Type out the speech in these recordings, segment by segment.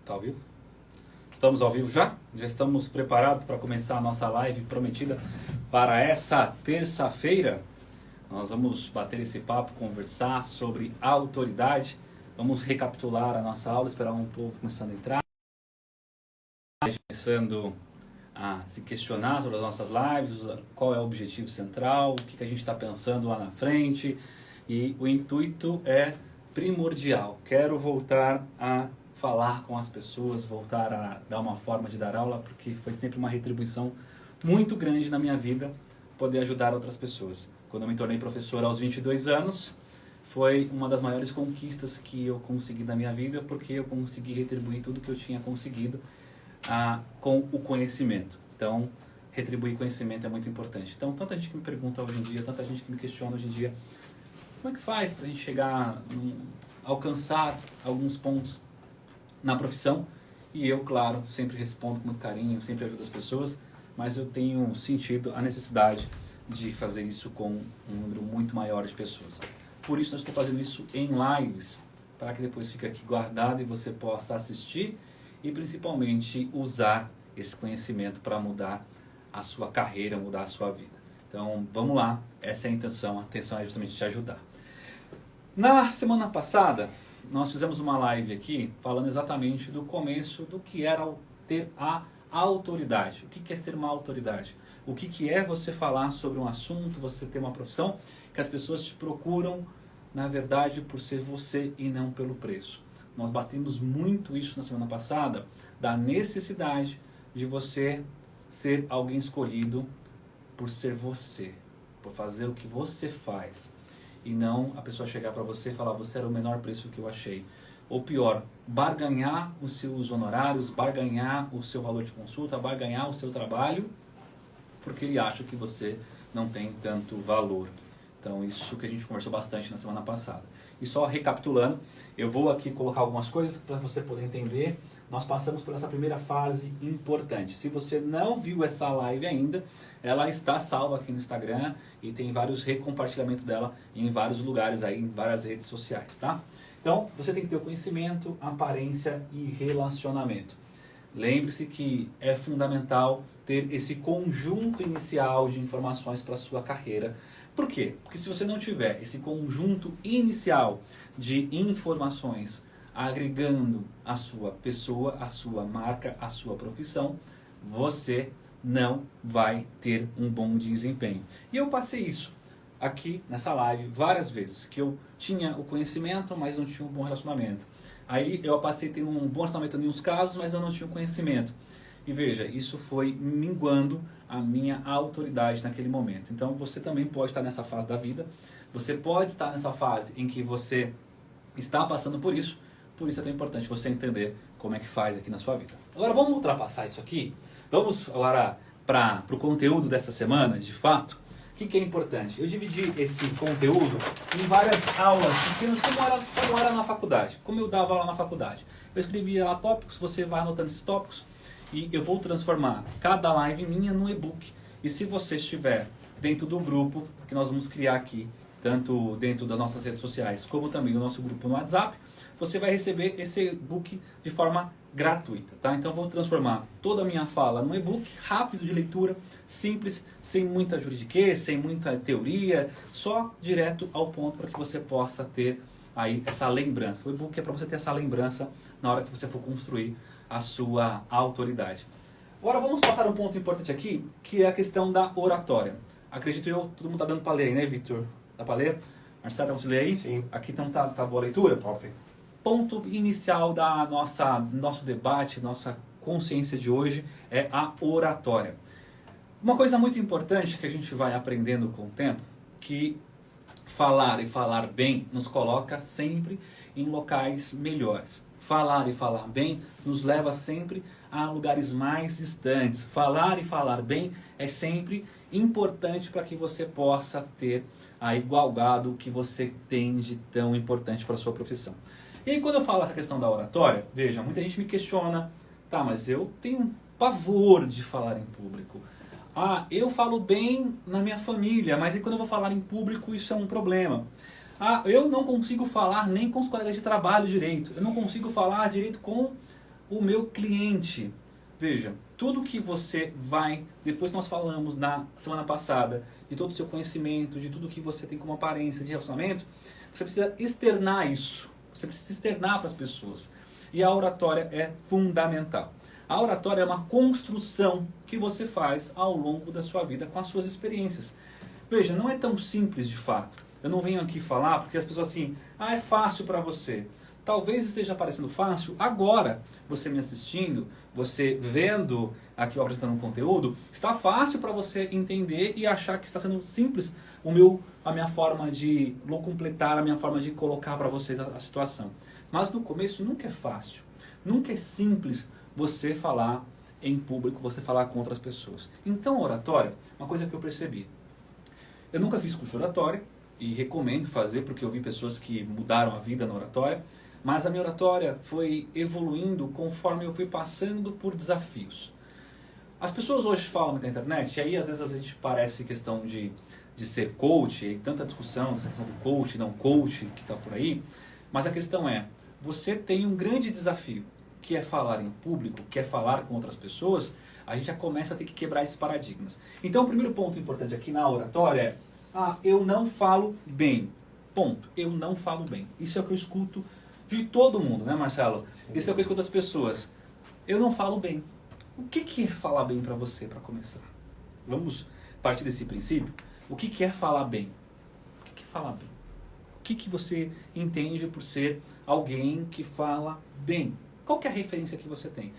Tá ao vivo? Estamos ao vivo já? Já estamos preparados para começar a nossa live prometida para essa terça-feira. Nós vamos bater esse papo, conversar sobre autoridade. Vamos recapitular a nossa aula, esperar um povo começando a entrar. Começando a se questionar sobre as nossas lives, qual é o objetivo central, o que a gente está pensando lá na frente. E o intuito é primordial. Quero voltar a falar com as pessoas, voltar a dar uma forma de dar aula, porque foi sempre uma retribuição muito grande na minha vida poder ajudar outras pessoas. Quando eu me tornei professor aos 22 anos, foi uma das maiores conquistas que eu consegui na minha vida, porque eu consegui retribuir tudo que eu tinha conseguido com o conhecimento. Então, retribuir conhecimento é muito importante. Então, tanta gente que me pergunta hoje em dia, tanta gente que me questiona hoje em dia, como é que faz para a gente chegar, alcançar alguns pontos na profissão? E eu, claro, sempre respondo com muito carinho, sempre ajudo as pessoas, mas eu tenho sentido a necessidade de fazer isso com um número muito maior de pessoas. Por isso, eu estou fazendo isso em lives, para que depois fique aqui guardado e você possa assistir e principalmente usar esse conhecimento para mudar a sua carreira, mudar a sua vida. Então, vamos lá, essa é a intenção é justamente te ajudar. Na semana passada, nós fizemos uma live aqui falando exatamente do começo do que era ter a autoridade. O que é ser uma autoridade? O que é você falar sobre um assunto, você ter uma profissão que as pessoas te procuram, na verdade, por ser você e não pelo preço. Nós batemos muito isso na semana passada, da necessidade de você ser alguém escolhido por ser você, por fazer o que você faz. E não a pessoa chegar para você e falar, você era o menor preço que eu achei. Ou pior, barganhar os seus honorários, barganhar o seu valor de consulta, barganhar o seu trabalho, porque ele acha que você não tem tanto valor. Então, isso que a gente conversou bastante na semana passada. E só recapitulando, eu vou aqui colocar algumas coisas para você poder entender. Nós passamos por essa primeira fase importante. Se você não viu essa live ainda, ela está salva aqui no Instagram e tem vários recompartilhamentos dela em vários lugares aí, em várias redes sociais, tá? Então, você tem que ter o conhecimento, aparência e relacionamento. Lembre-se que é fundamental ter esse conjunto inicial de informações para a sua carreira. Por quê? Porque se você não tiver esse conjunto inicial de informações agregando a sua pessoa, a sua marca, a sua profissão, você não vai ter um bom desempenho. E eu passei isso aqui nessa live várias vezes, que eu tinha o conhecimento, mas não tinha um bom relacionamento. Aí eu passei a ter um bom relacionamento em uns casos, mas eu não tinha o conhecimento. E veja, isso foi minguando a minha autoridade naquele momento. Então você também pode estar nessa fase da vida, você pode estar nessa fase em que você está passando por isso é tão importante você entender como é que faz aqui na sua vida. Agora vamos ultrapassar isso aqui, vamos agora para o conteúdo dessa semana, de fato. O que é importante? Eu dividi esse conteúdo em várias aulas pequenas, como era na faculdade, como eu dava aula na faculdade. Eu escrevia lá tópicos, você vai anotando esses tópicos, e eu vou transformar cada live minha num e-book. E se você estiver dentro do grupo que nós vamos criar aqui, tanto dentro das nossas redes sociais, como também o nosso grupo no WhatsApp, você vai receber esse e-book de forma gratuita, tá? Então eu vou transformar toda a minha fala num e-book rápido de leitura, simples, sem muita juridiquês, sem muita teoria, só direto ao ponto para que você possa ter aí essa lembrança. O e-book é para você ter essa lembrança na hora que você for construir a sua autoridade. Agora vamos passar um ponto importante aqui, que é a questão da oratória. Acredito eu, todo mundo está dando para ler aí, né, Victor? Dá para ler? Marcelo, você lê aí? Sim. Aqui então tá boa a leitura? Top. Ponto inicial da nosso debate, nossa consciência de hoje é a oratória. Uma coisa muito importante que a gente vai aprendendo com o tempo, que falar e falar bem nos coloca sempre em locais melhores. Falar e falar bem nos leva sempre a lugares mais distantes. Falar e falar bem é sempre importante para que você possa ter aí galgado o que você tem de tão importante para a sua profissão. E aí quando eu falo essa questão da oratória, veja, muita gente me questiona, tá, mas eu tenho pavor de falar em público. Ah, eu falo bem na minha família, mas e quando eu vou falar em público isso é um problema. Ah, eu não consigo falar nem com os colegas de trabalho direito. Eu não consigo falar direito com o meu cliente. Veja, tudo que você vai, depois nós falamos na semana passada, de todo o seu conhecimento, de tudo que você tem como aparência de relacionamento, você precisa externar isso. Você precisa externar para as pessoas. E a oratória é fundamental. A oratória é uma construção que você faz ao longo da sua vida com as suas experiências. Veja, não é tão simples de fato. Eu não venho aqui falar porque as pessoas assim, é fácil para você. Talvez esteja parecendo fácil agora, você me assistindo, você vendo aqui eu apresentando um conteúdo, está fácil para você entender e achar que está sendo simples a minha forma de completar, a minha forma de colocar para vocês a situação. Mas no começo nunca é fácil, nunca é simples você falar em público, você falar com outras pessoas. Então a oratória, uma coisa que eu percebi, eu nunca fiz curso de oratória e recomendo fazer porque eu vi pessoas que mudaram a vida na oratória, mas a minha oratória foi evoluindo conforme eu fui passando por desafios. As pessoas hoje falam na internet, e aí às vezes a gente parece questão de ser coach, e tanta discussão dessa questão do coach, não coach, que está por aí, mas a questão é, você tem um grande desafio, que é falar em público, que é falar com outras pessoas, a gente já começa a ter que quebrar esses paradigmas. Então o primeiro ponto importante aqui na oratória é, eu não falo bem. Ponto. Eu não falo bem. Isso é o que eu escuto de todo mundo, né, Marcelo? Sim. Isso é o que eu escuto das pessoas. Eu não falo bem. O que é falar bem para você, para começar? Vamos partir desse princípio? O que é falar bem? O que é falar bem? O que você entende por ser alguém que fala bem? Qual que é a referência que você tem?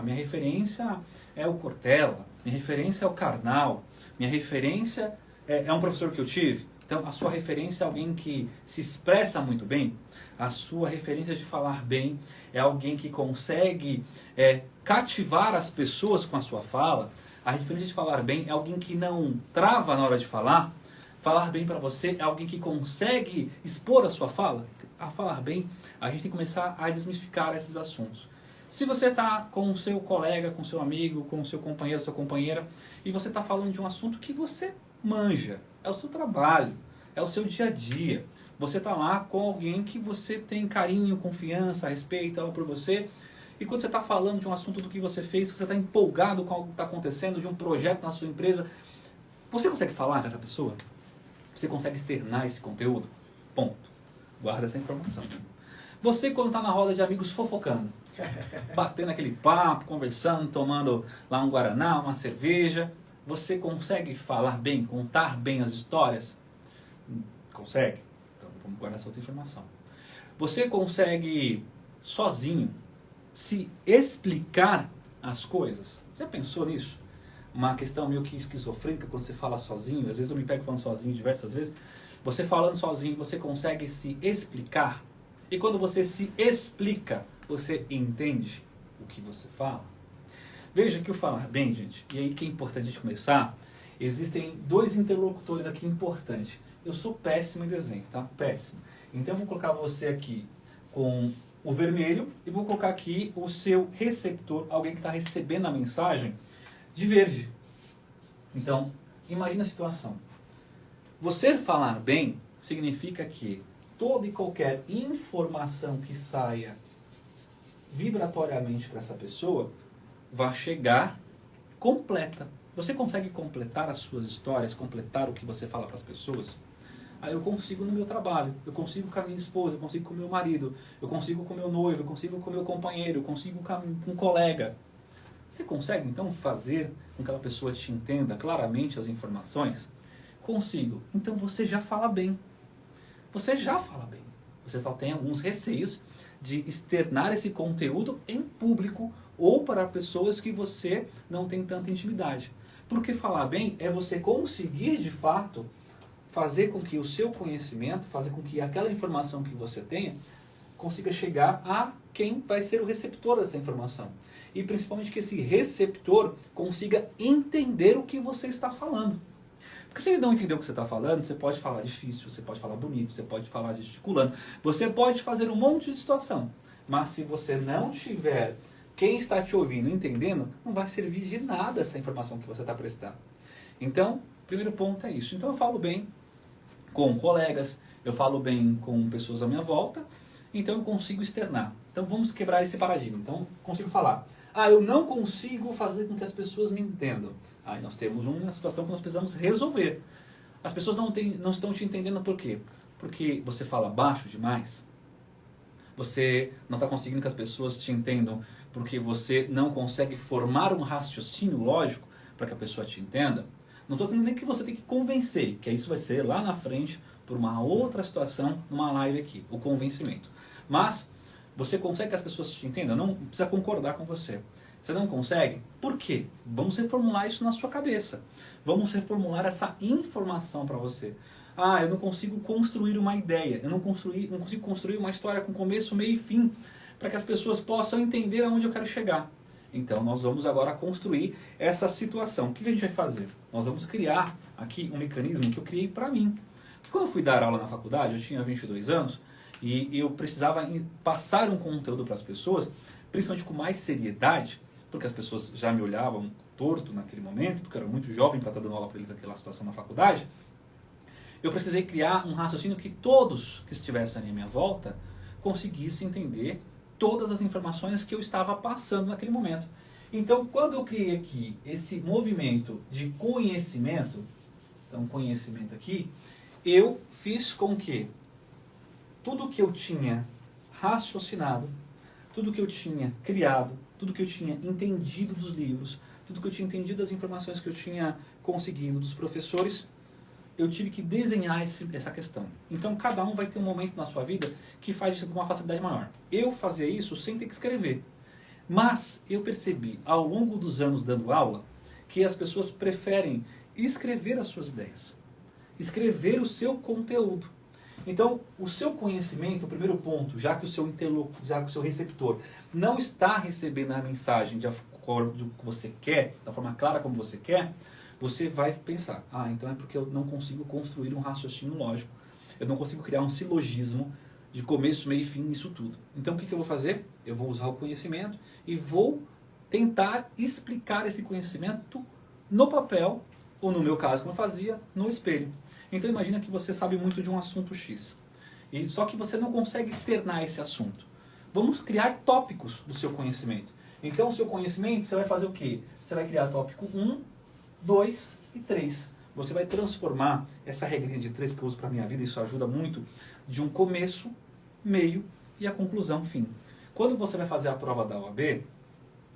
Minha referência é o Cortella, minha referência é o Karnal, minha referência é um professor que eu tive. Então, a sua referência é alguém que se expressa muito bem. A sua referência de falar bem é alguém que consegue cativar as pessoas com a sua fala. A referência de falar bem é alguém que não trava na hora de falar. Falar bem para você é alguém que consegue expor a sua fala. A falar bem, a gente tem que começar a desmistificar esses assuntos. Se você está com o seu colega, com o seu amigo, com o seu companheiro, sua companheira, e você está falando de um assunto que você manja, é o seu trabalho, é o seu dia a dia. Você está lá com alguém que você tem carinho, confiança, respeito por você. E quando você está falando de um assunto do que você fez, que você está empolgado com algo que está acontecendo, de um projeto na sua empresa, você consegue falar com essa pessoa? Você consegue externar esse conteúdo? Ponto. Guarda essa informação. Você quando está na roda de amigos fofocando, batendo aquele papo, conversando, tomando lá um guaraná, uma cerveja, você consegue falar bem, contar bem as histórias? Consegue? Então vamos guardar essa outra informação. Você consegue sozinho se explicar as coisas? Já pensou nisso? Uma questão meio que esquizofrênica quando você fala sozinho. Às vezes eu me pego falando sozinho diversas vezes. Você falando sozinho, você consegue se explicar. E quando você se explica, você entende o que você fala. Veja que o falar bem, gente, e aí que é importante a gente começar, existem dois interlocutores aqui importantes. Eu sou péssimo em desenho, tá? Péssimo. Então eu vou colocar você aqui com o vermelho e vou colocar aqui o seu receptor, alguém que está recebendo a mensagem, de verde. Então, imagina a situação. Você falar bem significa que toda e qualquer informação que saia vibratoriamente para essa pessoa vai chegar completa. Você consegue completar as suas histórias, completar o que você fala para as pessoas? Aí eu consigo no meu trabalho, eu consigo com a minha esposa, eu consigo com o meu marido, eu consigo com o meu noivo, eu consigo com o meu companheiro, eu consigo com um colega. Você consegue então fazer com que aquela pessoa te entenda claramente as informações? Consigo. Então você já fala bem. Você já fala bem. Você só tem alguns receios de externar esse conteúdo em público ou para pessoas que você não tem tanta intimidade. Porque falar bem é você conseguir de fato fazer com que o seu conhecimento, fazer com que aquela informação que você tenha consiga chegar a quem vai ser o receptor dessa informação. E principalmente que esse receptor consiga entender o que você está falando. Porque se ele não entender o que você está falando, você pode falar difícil, você pode falar bonito, você pode falar gesticulando, você pode fazer um monte de situação. Mas se você não tiver quem está te ouvindo, entendendo, não vai servir de nada essa informação que você está prestando. Então, o primeiro ponto é isso. Então eu falo bem com colegas, eu falo bem com pessoas à minha volta, então eu consigo externar. Então vamos quebrar esse paradigma. Então consigo falar, eu não consigo fazer com que as pessoas me entendam. Aí nós temos uma situação que nós precisamos resolver. As pessoas não estão te entendendo por quê? Porque você fala baixo demais. Você não está conseguindo que as pessoas te entendam porque você não consegue formar um raciocínio lógico para que a pessoa te entenda. Não estou dizendo nem que você tem que convencer, que isso vai ser lá na frente por uma outra situação, numa live aqui, o convencimento. Mas você consegue que as pessoas te entendam? Não precisa concordar com você. Você não consegue? Por quê? Vamos reformular isso na sua cabeça. Vamos reformular essa informação para você. Eu não consigo construir uma ideia. Eu não consigo construir uma história com começo, meio e fim para que as pessoas possam entender aonde eu quero chegar. Então nós vamos agora construir essa situação. O que a gente vai fazer? Nós vamos criar aqui um mecanismo que eu criei para mim. Porque quando eu fui dar aula na faculdade, eu tinha 22 anos, e eu precisava passar um conteúdo para as pessoas, principalmente com mais seriedade, porque as pessoas já me olhavam torto naquele momento, porque eu era muito jovem para estar dando aula para eles naquela situação na faculdade. Eu precisei criar um raciocínio que todos que estivessem à minha volta conseguissem entender todas as informações que eu estava passando naquele momento. Então, quando eu criei aqui esse movimento de conhecimento, então conhecimento aqui, eu fiz com que tudo que eu tinha raciocinado, tudo que eu tinha criado, tudo que eu tinha entendido dos livros, tudo que eu tinha entendido das informações que eu tinha conseguido dos professores, eu tive que desenhar essa questão. Então, cada um vai ter um momento na sua vida que faz isso com uma facilidade maior. Eu fazia isso sem ter que escrever. Mas eu percebi, ao longo dos anos dando aula, que as pessoas preferem escrever as suas ideias. Escrever o seu conteúdo. Então, o seu conhecimento, o primeiro ponto, já que o seu receptor não está recebendo a mensagem de acordo com o que você quer, da forma clara como você quer, você vai pensar, então é porque eu não consigo construir um raciocínio lógico. Eu não consigo criar um silogismo de começo, meio e fim nisso tudo. Então o que eu vou fazer? Eu vou usar o conhecimento e vou tentar explicar esse conhecimento no papel, ou no meu caso, como eu fazia, no espelho. Então imagina que você sabe muito de um assunto X. Só que você não consegue externar esse assunto. Vamos criar tópicos do seu conhecimento. Então o seu conhecimento, você vai fazer o quê? Você vai criar tópico 1, 2 e 3. Você vai transformar essa regrinha de 3 que eu uso para a minha vida, isso ajuda muito, de um começo, meio e a conclusão, fim. Quando você vai fazer a prova da OAB,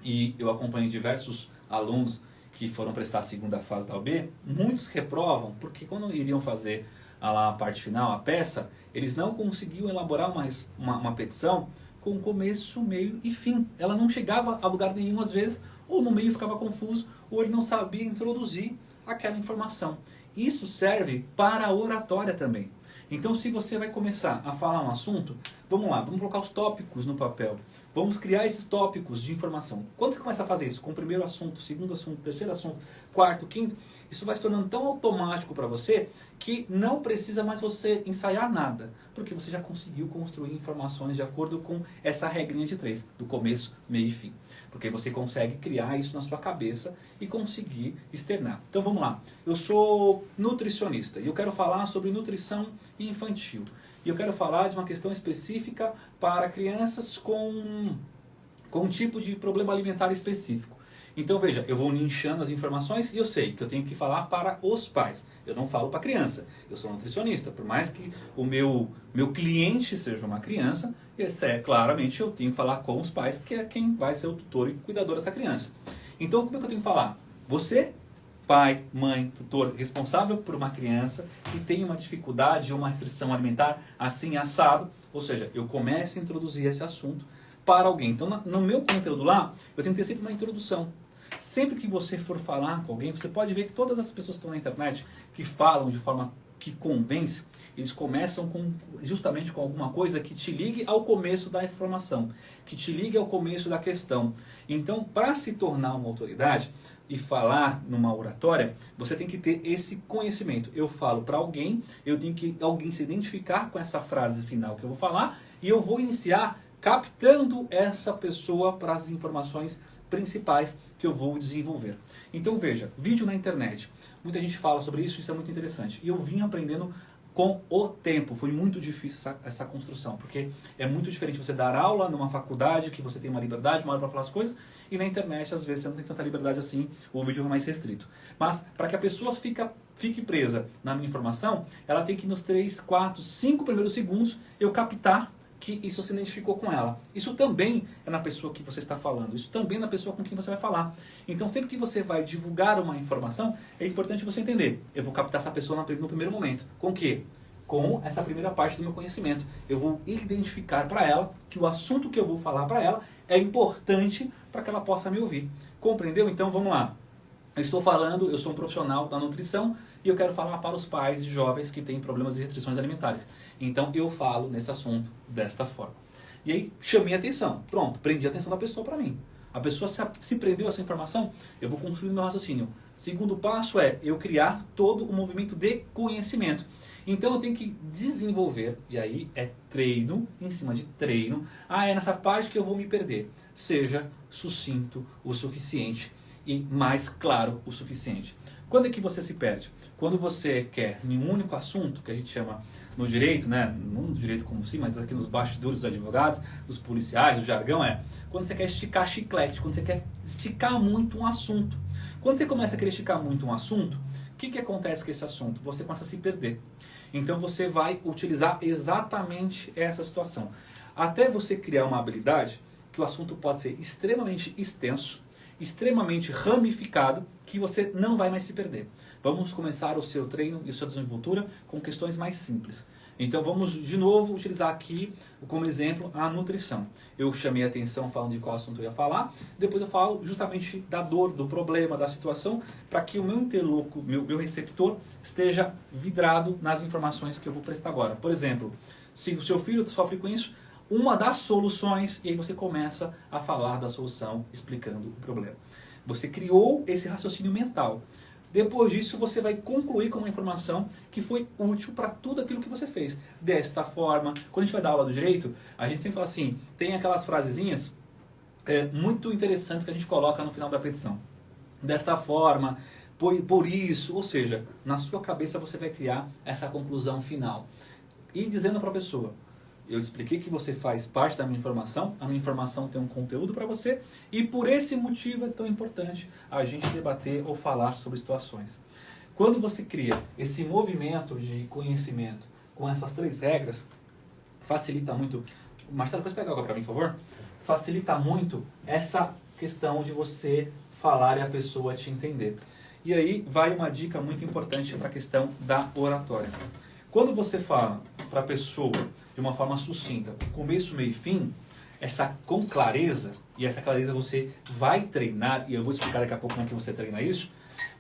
e eu acompanho diversos alunos que foram prestar a segunda fase da OAB, muitos reprovam, porque quando iriam fazer a parte final, a peça, eles não conseguiam elaborar uma petição com começo, meio e fim. Ela não chegava a lugar nenhum às vezes, ou no meio ficava confuso, ou ele não sabia introduzir aquela informação. Isso serve para a oratória também. Então, se você vai começar a falar um assunto, vamos lá, vamos colocar os tópicos no papel. Vamos criar esses tópicos de informação. Quando você começa a fazer isso, com o primeiro assunto, segundo assunto, terceiro assunto, quarto, quinto, isso vai se tornando tão automático para você que não precisa mais você ensaiar nada, porque você já conseguiu construir informações de acordo com essa regrinha de 3, do começo, meio e fim. Porque você consegue criar isso na sua cabeça e conseguir externar. Então vamos lá, eu sou nutricionista e eu quero falar sobre nutrição infantil. E eu quero falar de uma questão específica para crianças com um tipo de problema alimentar específico. Então veja, eu vou nichando as informações e eu sei que eu tenho que falar para os pais. Eu não falo para a criança. Eu sou nutricionista. Por mais que o meu cliente seja uma criança, claramente eu tenho que falar com os pais, que é quem vai ser o tutor e cuidador dessa criança. Então como é que eu tenho que falar? Você, pai, mãe, tutor, responsável por uma criança que tem uma dificuldade ou uma restrição alimentar assim assado, ou seja, eu começo a introduzir esse assunto para alguém. Então, no meu conteúdo lá, eu tenho que ter sempre uma introdução. Sempre que você for falar com alguém, você pode ver que todas as pessoas que estão na internet, que falam de forma que convence, eles começam justamente com alguma coisa que te ligue ao começo da informação, que te ligue ao começo da questão. Então, para se tornar uma autoridade e falar numa oratória, você tem que ter esse conhecimento. Eu falo para alguém, eu tenho que alguém se identificar com essa frase final que eu vou falar, e eu vou iniciar captando essa pessoa para as informações principais que eu vou desenvolver. Então veja, vídeo na internet. Muita gente fala sobre isso, isso é muito interessante. E eu vim aprendendo com o tempo. Foi muito difícil essa construção, porque é muito diferente você dar aula numa faculdade, que você tem uma liberdade maior para falar as coisas, e na internet, às vezes, você não tem tanta liberdade assim, o vídeo é mais restrito. Mas, para que a pessoa fique presa na minha informação, ela tem que, nos 3, 4, 5 primeiros segundos, eu captar que isso se identificou com ela. Isso também é na pessoa que você está falando. Isso também é na pessoa com quem você vai falar. Então, sempre que você vai divulgar uma informação, é importante você entender. Eu vou captar essa pessoa no primeiro momento. Com o quê? Com essa primeira parte do meu conhecimento. Eu vou identificar para ela que o assunto que eu vou falar para ela é importante para que ela possa me ouvir. Compreendeu? Então, vamos lá. Eu sou um profissional da nutrição e eu quero falar para os pais de jovens que têm problemas e restrições alimentares. Então eu falo nesse assunto desta forma. E aí chamei a atenção. Pronto, prendi a atenção da pessoa para mim. A pessoa se prendeu a essa informação, eu vou construir meu raciocínio. Segundo passo é eu criar todo o movimento de conhecimento. Então eu tenho que desenvolver, e aí é treino em cima de treino. É nessa parte que eu vou me perder. Seja sucinto o suficiente e mais claro o suficiente. Quando é que você se perde? Quando você quer em um único assunto, que a gente chama no direito, né? Não no direito como sim, mas aqui nos bastidores dos advogados, dos policiais, do jargão, quando você quer esticar chiclete, quando você quer esticar muito um assunto. Quando você começa a querer esticar muito um assunto, o que acontece com esse assunto? Você começa a se perder. Então você vai utilizar exatamente essa situação. Até você criar uma habilidade que o assunto pode ser extremamente extenso, extremamente ramificado, que você não vai mais se perder. Vamos começar o seu treino e sua desenvoltura com questões mais simples. Então vamos de novo utilizar aqui como exemplo a nutrição. Eu chamei a atenção falando de qual assunto eu ia falar, depois eu falo justamente da dor, do problema, da situação, para que o meu interlocutor, meu receptor esteja vidrado nas informações que eu vou prestar agora. Por exemplo, se o seu filho sofre com isso, uma das soluções, e aí você começa a falar da solução explicando o problema. Você criou esse raciocínio mental. Depois disso, você vai concluir com uma informação que foi útil para tudo aquilo que você fez. Desta forma, quando a gente vai dar aula do direito, a gente sempre fala assim, tem aquelas frasezinhas muito interessantes que a gente coloca no final da petição. Desta forma, por isso, ou seja, na sua cabeça você vai criar essa conclusão final. E dizendo para a pessoa, eu expliquei que você faz parte da minha informação, a minha informação tem um conteúdo para você, e por esse motivo é tão importante a gente debater ou falar sobre situações. Quando você cria esse movimento de conhecimento com essas 3 regras, facilita muito... Marcelo, pode pegar água para mim, por favor? Facilita muito essa questão de você falar e a pessoa te entender. E aí vai uma dica muito importante para a questão da oratória. Quando você fala para a pessoa de uma forma sucinta, começo, meio e fim, com clareza, e essa clareza você vai treinar, e eu vou explicar daqui a pouco como é que você treina isso,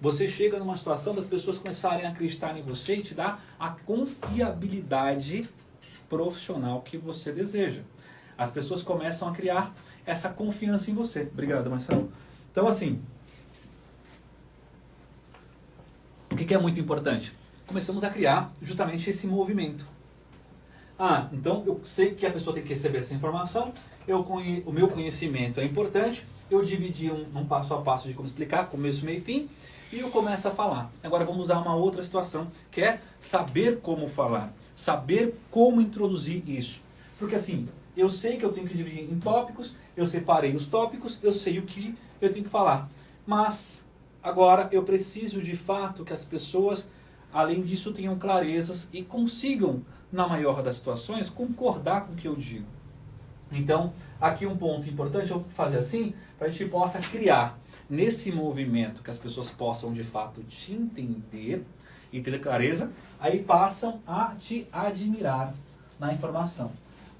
você chega numa situação das pessoas começarem a acreditar em você e te dá a confiabilidade profissional que você deseja. As pessoas começam a criar essa confiança em você. Obrigado, Marcelo. Então, assim, o que é muito importante? Começamos a criar justamente esse movimento. Então eu sei que a pessoa tem que receber essa informação, o meu conhecimento é importante, eu dividi um passo a passo de como explicar, começo, meio e fim, e eu começo a falar. Agora vamos usar uma outra situação, que é saber como falar, saber como introduzir isso. Porque assim, eu sei que eu tenho que dividir em tópicos, eu separei os tópicos, eu sei o que eu tenho que falar. Mas agora eu preciso de fato que as pessoas, além disso, tenham clarezas e consigam, na maior das situações, concordar com o que eu digo. Então, aqui um ponto importante, eu vou fazer assim, para a gente possa criar nesse movimento que as pessoas possam de fato te entender e ter clareza, aí passam a te admirar na informação.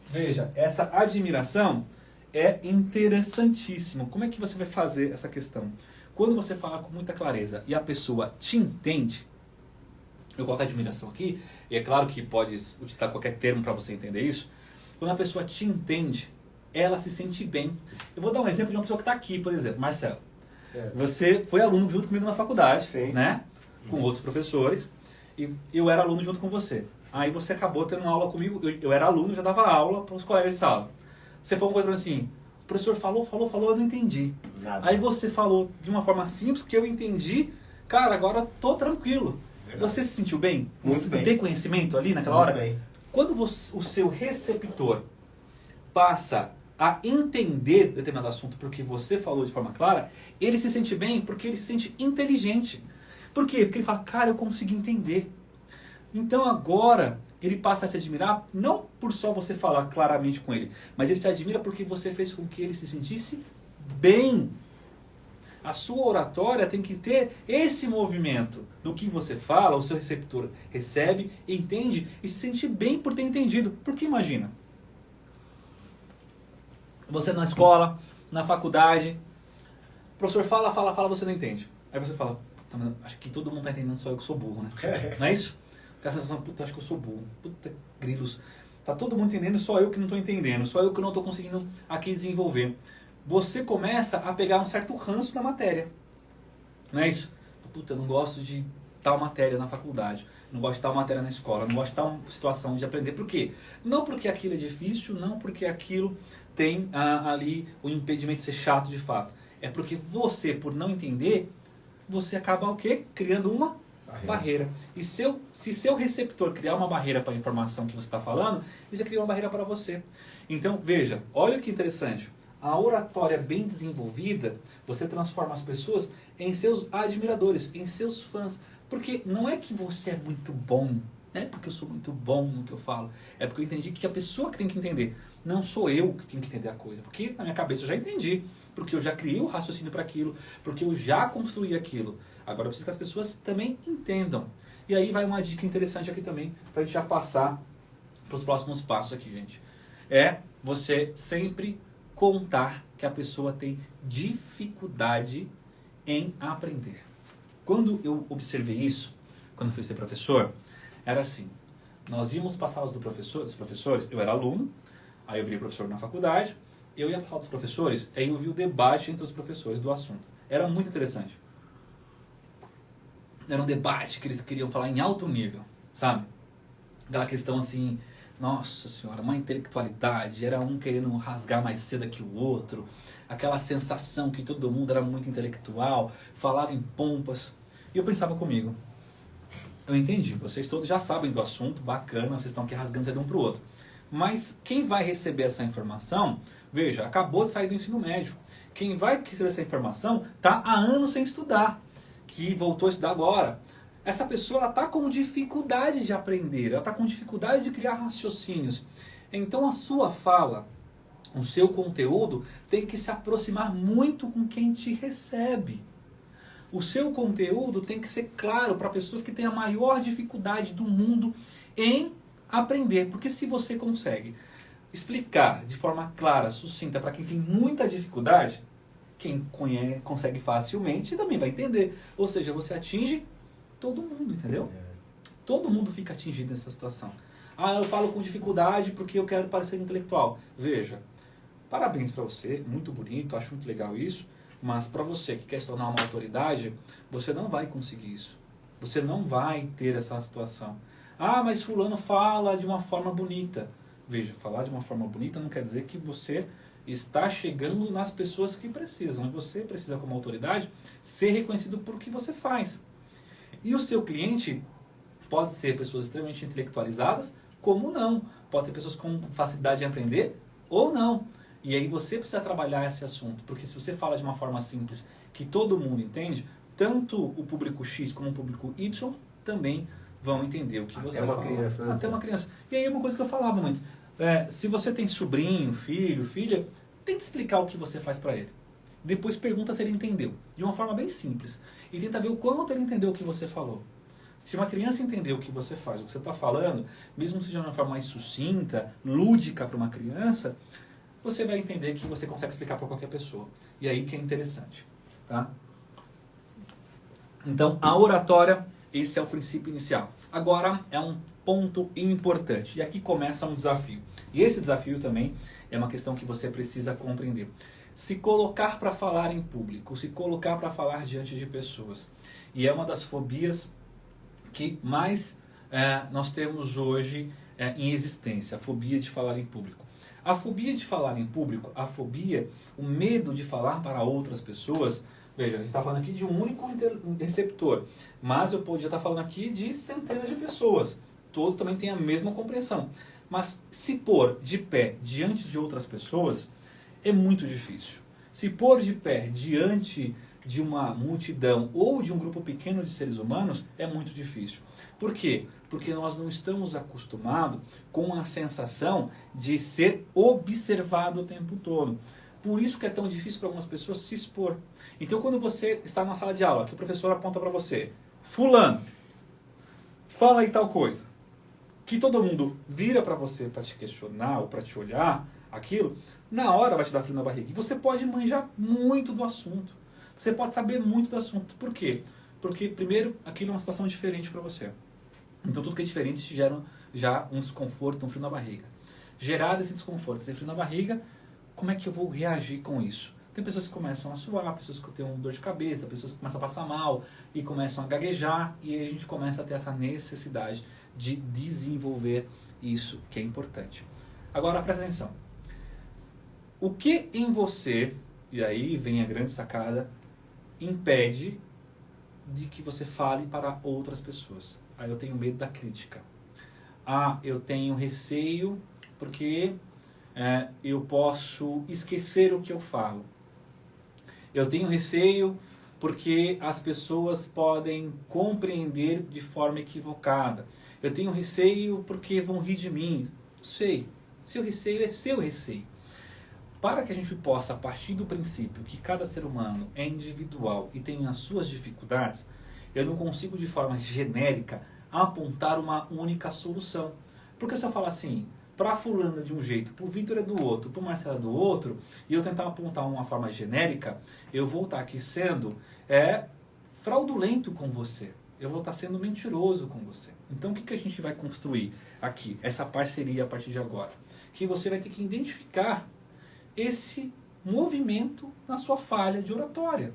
Veja, essa admiração é interessantíssimo. Como é que você vai fazer essa questão? Quando você fala com muita clareza e a pessoa te entende, eu coloco admiração aqui, e é claro que pode utilizar qualquer termo para você entender isso. Quando a pessoa te entende, ela se sente bem. Eu vou dar um exemplo de uma pessoa que está aqui, por exemplo, Marcelo. Certo. Você foi aluno junto comigo na faculdade, sim, né? Com outros professores, e eu era aluno junto com você. Aí você acabou tendo aula comigo, eu era aluno, já dava aula para os colegas de sala. Você falou uma coisa assim, o professor falou, eu não entendi. Nada. Aí você falou de uma forma simples que eu entendi, cara, agora tô tranquilo. Você se sentiu bem? Muito bem. Tem conhecimento ali naquela Muito hora? bem. Quando o seu receptor passa a entender determinado assunto porque você falou de forma clara, ele se sente bem porque ele se sente inteligente. Por quê? Porque ele fala, cara, eu consegui entender. Então agora ele passa a te admirar, não por só você falar claramente com ele, mas ele te admira porque você fez com que ele se sentisse bem. A sua oratória tem que ter esse movimento do que você fala, o seu receptor recebe, entende e se sente bem por ter entendido. Porque imagina, você na escola, na faculdade, o professor fala, você não entende. Aí você fala, acho que todo mundo está entendendo, só eu que sou burro, né? Não é isso? Fica a sensação, puta, acho que eu sou burro. Puta, grilos. Tá todo mundo entendendo, só eu que não estou entendendo. Só eu que não estou conseguindo aqui desenvolver. Você começa a pegar um certo ranço na matéria. Não é isso? Puta, eu não gosto de tal matéria na faculdade. Não gosto de tal matéria na escola. Não gosto de tal situação de aprender. Por quê? Não porque aquilo é difícil, não porque aquilo tem ali o impedimento de ser chato de fato. É porque você, por não entender, você acaba o quê? Criando uma barreira. E se seu receptor criar uma barreira para a informação que você está falando, ele já cria uma barreira para você. Então, veja, olha que interessante. A oratória bem desenvolvida, você transforma as pessoas em seus admiradores, em seus fãs. Porque não é que você é muito bom, não é porque eu sou muito bom no que eu falo. É porque eu entendi que a pessoa que tem que entender. Não sou eu que tenho que entender a coisa. Porque na minha cabeça eu já entendi. Porque eu já criei o raciocínio para aquilo. Porque eu já construí aquilo. Agora eu preciso que as pessoas também entendam. E aí vai uma dica interessante aqui também, para a gente já passar para os próximos passos aqui, gente. É você sempre contar que a pessoa tem dificuldade em aprender. Quando eu observei isso, quando eu fui ser professor, era assim. Nós íamos para as salas dos professores, eu era aluno, aí eu virei professor na faculdade, eu ia para a sala dos professores, aí eu vi o debate entre os professores do assunto. Era muito interessante. Era um debate que eles queriam falar em alto nível, sabe? Aquela questão assim, nossa senhora, uma intelectualidade, era um querendo rasgar mais cedo que o outro, aquela sensação que todo mundo era muito intelectual, falava em pompas. E eu pensava comigo, eu entendi, vocês todos já sabem do assunto, bacana, vocês estão aqui rasgando cedo um para o outro. Mas quem vai receber essa informação, veja, acabou de sair do ensino médio. Quem vai receber essa informação está há anos sem estudar, que voltou a estudar agora. Essa pessoa está com dificuldade de aprender, ela está com dificuldade de criar raciocínios. Então a sua fala, o seu conteúdo tem que se aproximar muito com quem te recebe. O seu conteúdo tem que ser claro para pessoas que têm a maior dificuldade do mundo em aprender. Porque se você consegue explicar de forma clara, sucinta, para quem tem muita dificuldade, quem consegue facilmente também vai entender. Ou seja, você atinge todo mundo, entendeu? Todo mundo fica atingido nessa situação. Ah, eu falo com dificuldade porque eu quero parecer intelectual. Veja, parabéns para você, muito bonito, acho muito legal isso, mas para você que quer se tornar uma autoridade, você não vai conseguir isso. Você não vai ter essa situação. Ah, mas fulano fala de uma forma bonita. Veja, falar de uma forma bonita não quer dizer que você está chegando nas pessoas que precisam. E você precisa, como autoridade, ser reconhecido por o que você faz. E o seu cliente pode ser pessoas extremamente intelectualizadas, como não. Pode ser pessoas com facilidade de aprender, ou não. E aí você precisa trabalhar esse assunto. Porque se você fala de uma forma simples, que todo mundo entende, tanto o público X como o público Y também vão entender o que você fala. Criança, até uma criança. E aí uma coisa que eu falava muito. Se você tem sobrinho, filho, filha, tenta explicar o que você faz para ele. Depois pergunta se ele entendeu. De uma forma bem simples. E tenta ver o quanto ele entendeu o que você falou. Se uma criança entender o que você faz, o que você está falando, mesmo que seja de uma forma mais sucinta, lúdica para uma criança, você vai entender que você consegue explicar para qualquer pessoa. E aí que é interessante. Tá? Então, a oratória, esse é o princípio inicial. Agora, é um ponto importante. E aqui começa um desafio. E esse desafio também é uma questão que você precisa compreender. Se colocar para falar em público, se colocar para falar diante de pessoas. E é uma das fobias que mais nós temos hoje em existência, a fobia de falar em público. A fobia de falar em público, o medo de falar para outras pessoas, Veja, a gente está falando aqui de um único receptor, mas eu podia estar falando aqui de centenas de pessoas. Todos também têm a mesma compreensão. Mas se pôr de pé diante de outras pessoas é muito difícil. Se pôr de pé diante de uma multidão ou de um grupo pequeno de seres humanos é muito difícil. Por quê? Porque nós não estamos acostumados com a sensação de ser observado o tempo todo. Por isso que é tão difícil para algumas pessoas se expor. Então, quando você está numa sala de aula, que o professor aponta para você, fulano, fala aí tal coisa, que todo mundo vira para você para te questionar ou para te olhar, aquilo, na hora vai te dar frio na barriga. E você pode manjar muito do assunto. Você pode saber muito do assunto. Por quê? Porque, primeiro, aquilo é uma situação diferente para você. Então, tudo que é diferente te gera já um desconforto, um frio na barriga. Gerado esse desconforto, esse frio na barriga, como é que eu vou reagir com isso? Tem pessoas que começam a suar, pessoas que têm dor de cabeça, pessoas que começam a passar mal e começam a gaguejar, e aí a gente começa a ter essa necessidade de desenvolver isso que é importante. Agora, presta atenção. O que em você, e aí vem a grande sacada, impede de que você fale para outras pessoas? Eu tenho medo da crítica. Eu tenho receio porque eu posso esquecer o que eu falo. Eu tenho receio porque as pessoas podem compreender de forma equivocada. Eu tenho receio porque vão rir de mim. Não sei. Seu receio é seu receio. Para que a gente possa, a partir do princípio que cada ser humano é individual e tem as suas dificuldades, eu não consigo de forma genérica apontar uma única solução. Porque se eu falar assim, para fulano de um jeito, para o Vitor é do outro, para o Marcelo é do outro, e eu tentar apontar uma forma genérica, eu vou estar aqui sendo fraudulento com você. Eu vou estar sendo mentiroso com você. Então o que a gente vai construir aqui? Essa parceria a partir de agora. Que você vai ter que identificar esse movimento na sua falha de oratória.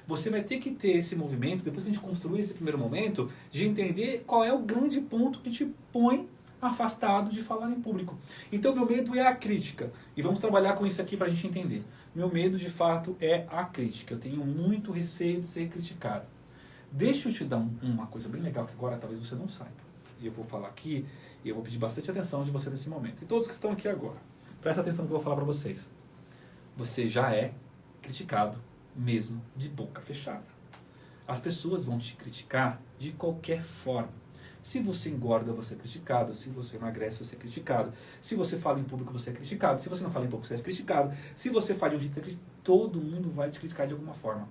Você vai ter que ter esse movimento, depois que a gente construir esse primeiro momento, de entender qual é o grande ponto que te põe afastado de falar em público. Então, meu medo é a crítica. E vamos trabalhar com isso aqui para a gente entender. Meu medo, de fato, é a crítica. Eu tenho muito receio de ser criticado. Deixa eu te dar uma coisa bem legal que agora talvez você não saiba. E eu vou falar aqui, e eu vou pedir bastante atenção de você nesse momento. E todos que estão aqui agora, presta atenção no que eu vou falar para vocês. Você já é criticado mesmo de boca fechada. As pessoas vão te criticar de qualquer forma. Se você engorda, você é criticado. Se você emagrece, você é criticado. Se você fala em público, você é criticado. Se você não fala em público, você é criticado. Se você faz de um jeito, você é criticado. Todo mundo vai te criticar de alguma forma.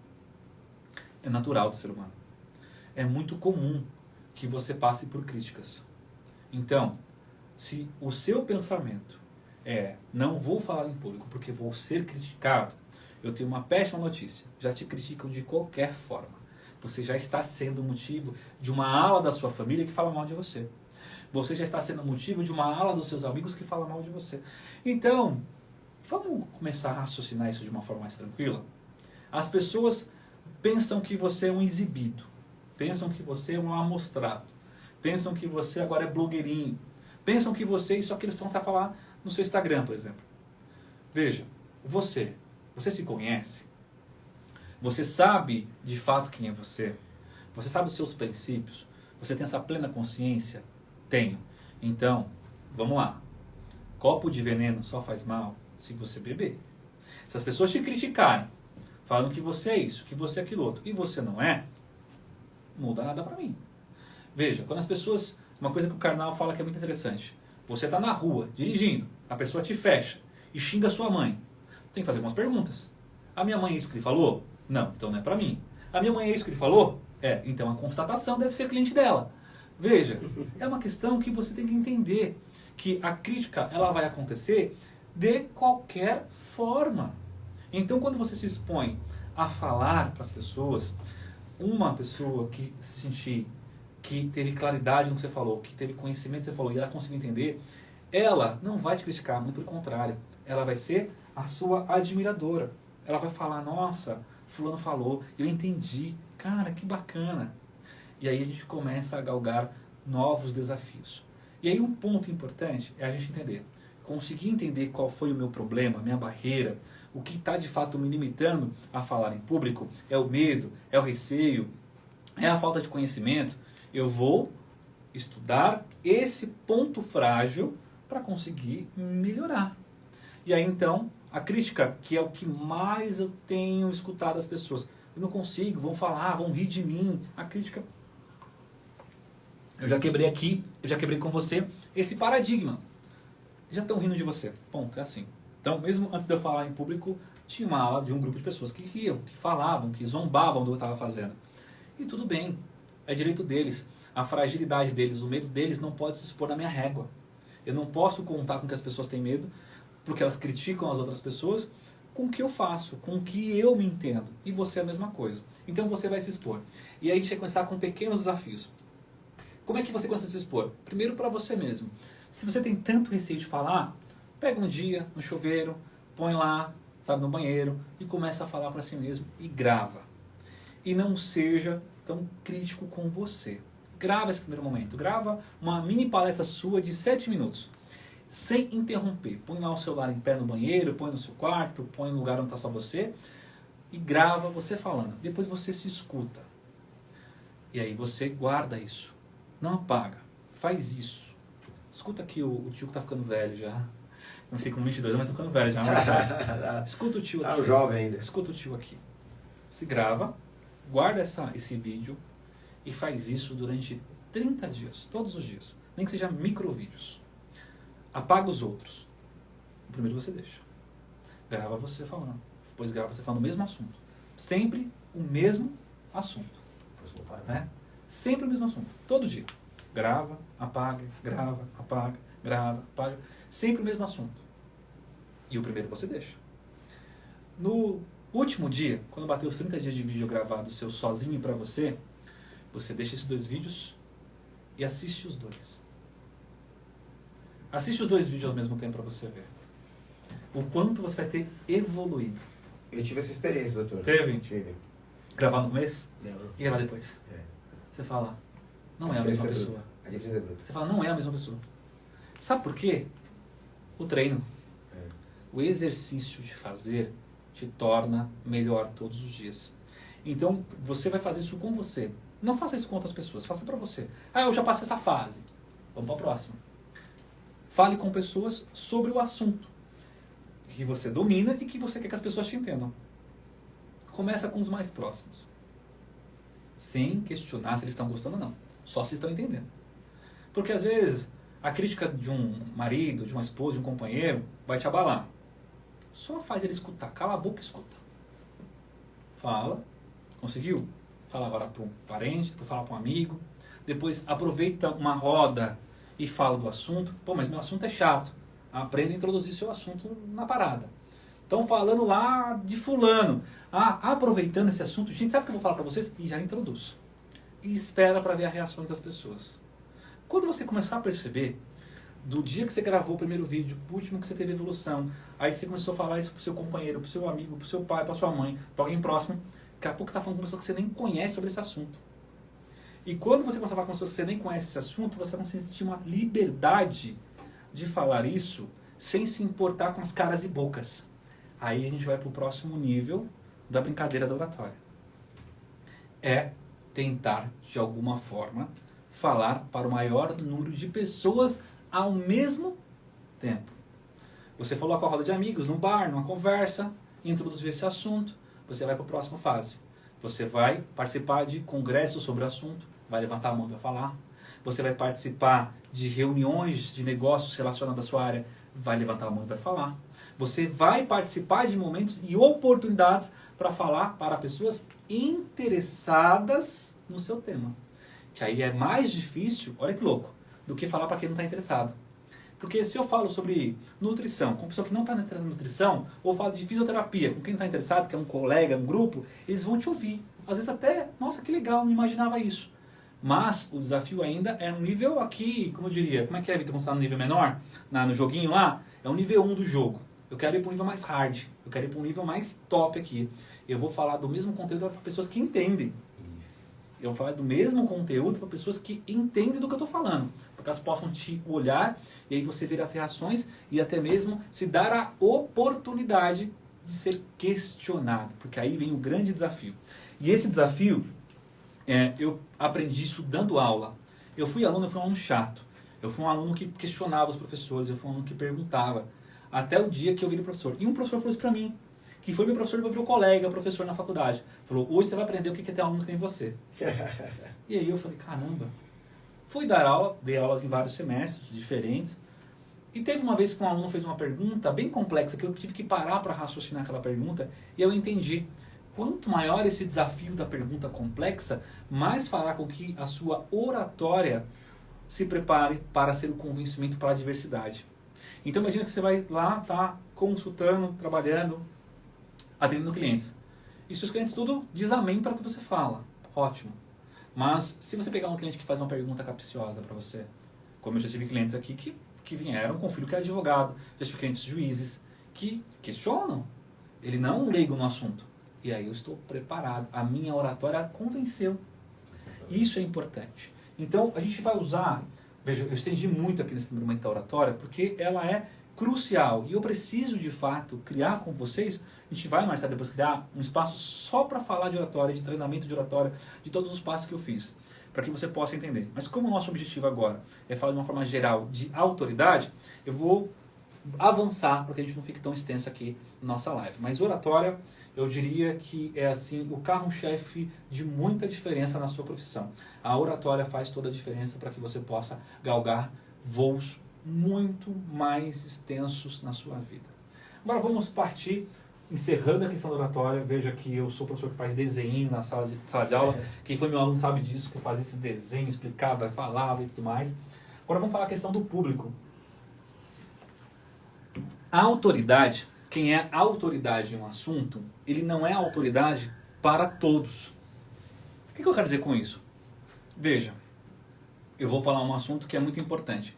É natural do ser humano. É muito comum que você passe por críticas. Então, se o seu pensamento não vou falar em público porque vou ser criticado, eu tenho uma péssima notícia. Já te criticam de qualquer forma. Você já está sendo motivo de uma ala da sua família que fala mal de você. Você já está sendo motivo de uma ala dos seus amigos que fala mal de você. Então, vamos começar a raciocinar isso de uma forma mais tranquila? As pessoas pensam que você é um exibido. Pensam que você é um amostrado. Pensam que você agora é blogueirinho. Pensam que você, isso aqui eles estão a falar no seu Instagram, por exemplo. Veja, você se conhece? Você sabe de fato quem é você? Você sabe os seus princípios? Você tem essa plena consciência? Tenho. Então, vamos lá. Copo de veneno só faz mal se você beber. Se as pessoas te criticarem, falando que você é isso, que você é aquilo outro, e você não é, não muda nada pra mim. Veja, quando as pessoas... Uma coisa que o Karnal fala que é muito interessante. Você está na rua, dirigindo, a pessoa te fecha e xinga a sua mãe. Você tem que fazer algumas perguntas. A minha mãe é isso que ele falou? Não, então não é pra mim. A minha mãe é isso que ele falou? Então a constatação deve ser cliente dela. Veja, é uma questão que você tem que entender que a crítica ela vai acontecer de qualquer forma. Então quando você se expõe a falar para as pessoas, uma pessoa que se sentir que teve claridade no que você falou, que teve conhecimento no que você falou e ela conseguiu entender, ela não vai te criticar, muito pelo contrário. Ela vai ser a sua admiradora. Ela vai falar, nossa, fulano falou, eu entendi, cara, que bacana. E aí a gente começa a galgar novos desafios. E aí um ponto importante é a gente entender, conseguir entender qual foi o meu problema, a minha barreira, o que está de fato me limitando a falar em público, é o medo, é o receio, é a falta de conhecimento, eu vou estudar esse ponto frágil para conseguir melhorar. E aí então, a crítica, que é o que mais eu tenho escutado das pessoas, eu não consigo, vão falar, vão rir de mim, a crítica... Eu já quebrei aqui, eu já quebrei com você esse paradigma. Já estão rindo de você. Ponto, é assim. Então, mesmo antes de eu falar em público, tinha uma aula de um grupo de pessoas que riam, que falavam, que zombavam do que eu estava fazendo. E tudo bem, é direito deles. A fragilidade deles, o medo deles não pode se expor na minha régua. Eu não posso contar com que as pessoas têm medo, porque elas criticam as outras pessoas, com o que eu faço, com o que eu me entendo. E você é a mesma coisa. Então você vai se expor. E aí a gente vai começar com pequenos desafios. Como é que você começa a se expor? Primeiro para você mesmo. Se você tem tanto receio de falar, pega um dia no chuveiro, põe lá, sabe, no banheiro e começa a falar para si mesmo e grava. E não seja tão crítico com você. Grava esse primeiro momento. Grava uma mini palestra sua de 7 minutos. Sem interromper. Põe lá o celular em pé no banheiro, põe no seu quarto, põe no lugar onde está só você e grava você falando. Depois você se escuta. E aí você guarda isso. Não apaga. Faz isso. Escuta aqui o tio que tá ficando velho já. Não sei com 22 mas tô ficando velho já. Escuta o tio aqui. Ah, o jovem ainda. Escuta o tio aqui. Se grava, guarda esse vídeo e faz isso durante 30 dias. Todos os dias. Nem que seja microvídeos. Apaga os outros. O primeiro você deixa. Grava você falando. Depois grava você falando o mesmo assunto. Sempre o mesmo assunto. Né? Sempre o mesmo assunto. Todo dia. Grava, apaga, grava, apaga, grava, apaga. Sempre o mesmo assunto. E o primeiro você deixa. No último dia, quando bater os 30 dias de vídeo gravado seu sozinho pra você, você deixa esses 2 vídeos e assiste os 2. Assiste os 2 vídeos ao mesmo tempo pra você ver. O quanto você vai ter evoluído. Eu tive essa experiência, doutor. Teve? Tive. Gravar no começo? Lembro. E gravar depois? É. Você fala, não é a mesma pessoa. A diferença é bruta. Você fala, não é a mesma pessoa. Sabe por quê? O treino. É. O exercício de fazer te torna melhor todos os dias. Então, você vai fazer isso com você. Não faça isso com outras pessoas, faça pra você. Ah, eu já passei essa fase. Vamos pra próxima. Fale com pessoas sobre o assunto que você domina e que você quer que as pessoas te entendam. Começa com os mais próximos. Sem questionar se eles estão gostando ou não. Só se estão entendendo. Porque às vezes a crítica de um marido, de uma esposa, de um companheiro vai te abalar. Só faz ele escutar. Cala a boca e escuta. Fala. Conseguiu? Fala agora para um parente, depois fala para um amigo. Depois aproveita uma roda e fala do assunto. Pô, mas meu assunto é chato. Aprenda a introduzir seu assunto na parada. Estão falando lá de fulano. Ah, aproveitando esse assunto, gente, sabe o que eu vou falar para vocês? E já introduz. E espera para ver as reações das pessoas. Quando você começar a perceber, do dia que você gravou o primeiro vídeo, pro último que você teve evolução, aí você começou a falar isso pro seu companheiro, pro seu amigo, pro seu pai, pra sua mãe, pra alguém próximo, daqui a pouco você está falando com pessoas que você nem conhece sobre esse assunto. E quando você começar a falar com pessoas que você nem conhece esse assunto, você vai sentir uma liberdade de falar isso sem se importar com as caras e bocas. Aí a gente vai pro próximo nível da brincadeira da oratória. É tentar, de alguma forma, falar para o maior número de pessoas ao mesmo tempo. Você falou com a roda de amigos, num bar, numa conversa, introduziu esse assunto, você vai para a próxima fase. Você vai participar de congressos sobre o assunto, vai levantar a mão e vai falar. Você vai participar de reuniões de negócios relacionados à sua área, vai levantar a mão e vai falar. Você vai participar de momentos e oportunidades para falar para pessoas interessadas no seu tema. Que aí é mais difícil, olha que louco, do que falar para quem não está interessado. Porque se eu falo sobre nutrição com pessoa que não está interessada em nutrição, ou falo de fisioterapia com quem não está interessado, que é um colega, um grupo, eles vão te ouvir. Às vezes até, nossa, que legal, não imaginava isso. Mas o desafio ainda é um nível aqui, como eu diria, como é que é, Vitor, quando você está no nível menor, no joguinho lá? É o nível 1 do jogo. Eu quero ir para um nível mais hard, eu quero ir para um nível mais top aqui. Eu vou falar do mesmo conteúdo para pessoas que entendem. Eu vou falar do mesmo conteúdo para pessoas que entendem do que eu estou falando. Para que elas possam te olhar e aí você ver as reações e até mesmo se dar a oportunidade de ser questionado, porque aí vem o grande desafio. E esse desafio, eu aprendi isso dando aula. Eu fui um aluno chato. Eu fui um aluno que questionava os professores, eu fui um aluno que perguntava. Até o dia que eu virei professor. E um professor falou isso pra mim, que foi meu professor, virou colega, professor na faculdade. Falou, hoje você vai aprender o que é ter aluno que nem você. E aí eu falei, caramba. Fui dar aula, dei aulas em vários semestres diferentes. E teve uma vez que um aluno fez uma pergunta bem complexa, que eu tive que parar para raciocinar aquela pergunta, e eu entendi. Quanto maior esse desafio da pergunta complexa, mais fará com que a sua oratória se prepare para ser o convencimento para a diversidade. Então imagina que você vai lá, tá consultando, trabalhando, atendendo clientes. E se os clientes tudo diz amém para o que você fala, ótimo. Mas se você pegar um cliente que faz uma pergunta capciosa para você, como eu já tive clientes aqui que vieram com um filho que é advogado, já tive clientes juízes que questionam, ele não é um leigo no assunto. E aí eu estou preparado, a minha oratória convenceu. Isso é importante. Então a gente vai usar, veja, eu estendi muito aqui nesse primeiro momento da oratória, porque ela é crucial. E eu preciso de fato criar com vocês, a gente vai mais tarde depois criar um espaço só para falar de oratória, de treinamento de oratória, de todos os passos que eu fiz, para que você possa entender. Mas como o nosso objetivo agora é falar de uma forma geral de autoridade, eu vou avançar para que a gente não fique tão extenso aqui na nossa live. Mas oratória, eu diria que é assim o carro-chefe de muita diferença na sua profissão. A oratória faz toda a diferença para que você possa galgar voos muito mais extensos na sua vida. Agora vamos partir, encerrando a questão da oratória. Veja que eu sou professor que faz desenho na sala de aula. Quem foi meu aluno sabe disso, que eu fazia esses desenhos, explicava, falava e tudo mais. Agora vamos falar a questão do público. A autoridade, quem é autoridade em um assunto, ele não é autoridade para todos. O que eu quero dizer com isso? Veja, eu vou falar um assunto que é muito importante.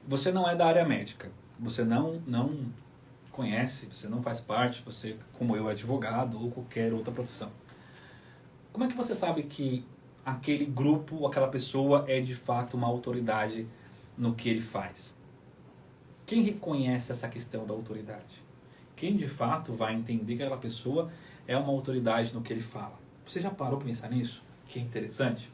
Você não é da área médica, você não conhece, você não faz parte, você, como eu, é advogado ou qualquer outra profissão. Como é que você sabe que aquele grupo ou aquela pessoa é de fato uma autoridade no que ele faz? Quem reconhece essa questão da autoridade? Quem de fato vai entender que aquela pessoa é uma autoridade no que ele fala? Você já parou para pensar nisso? Que é interessante.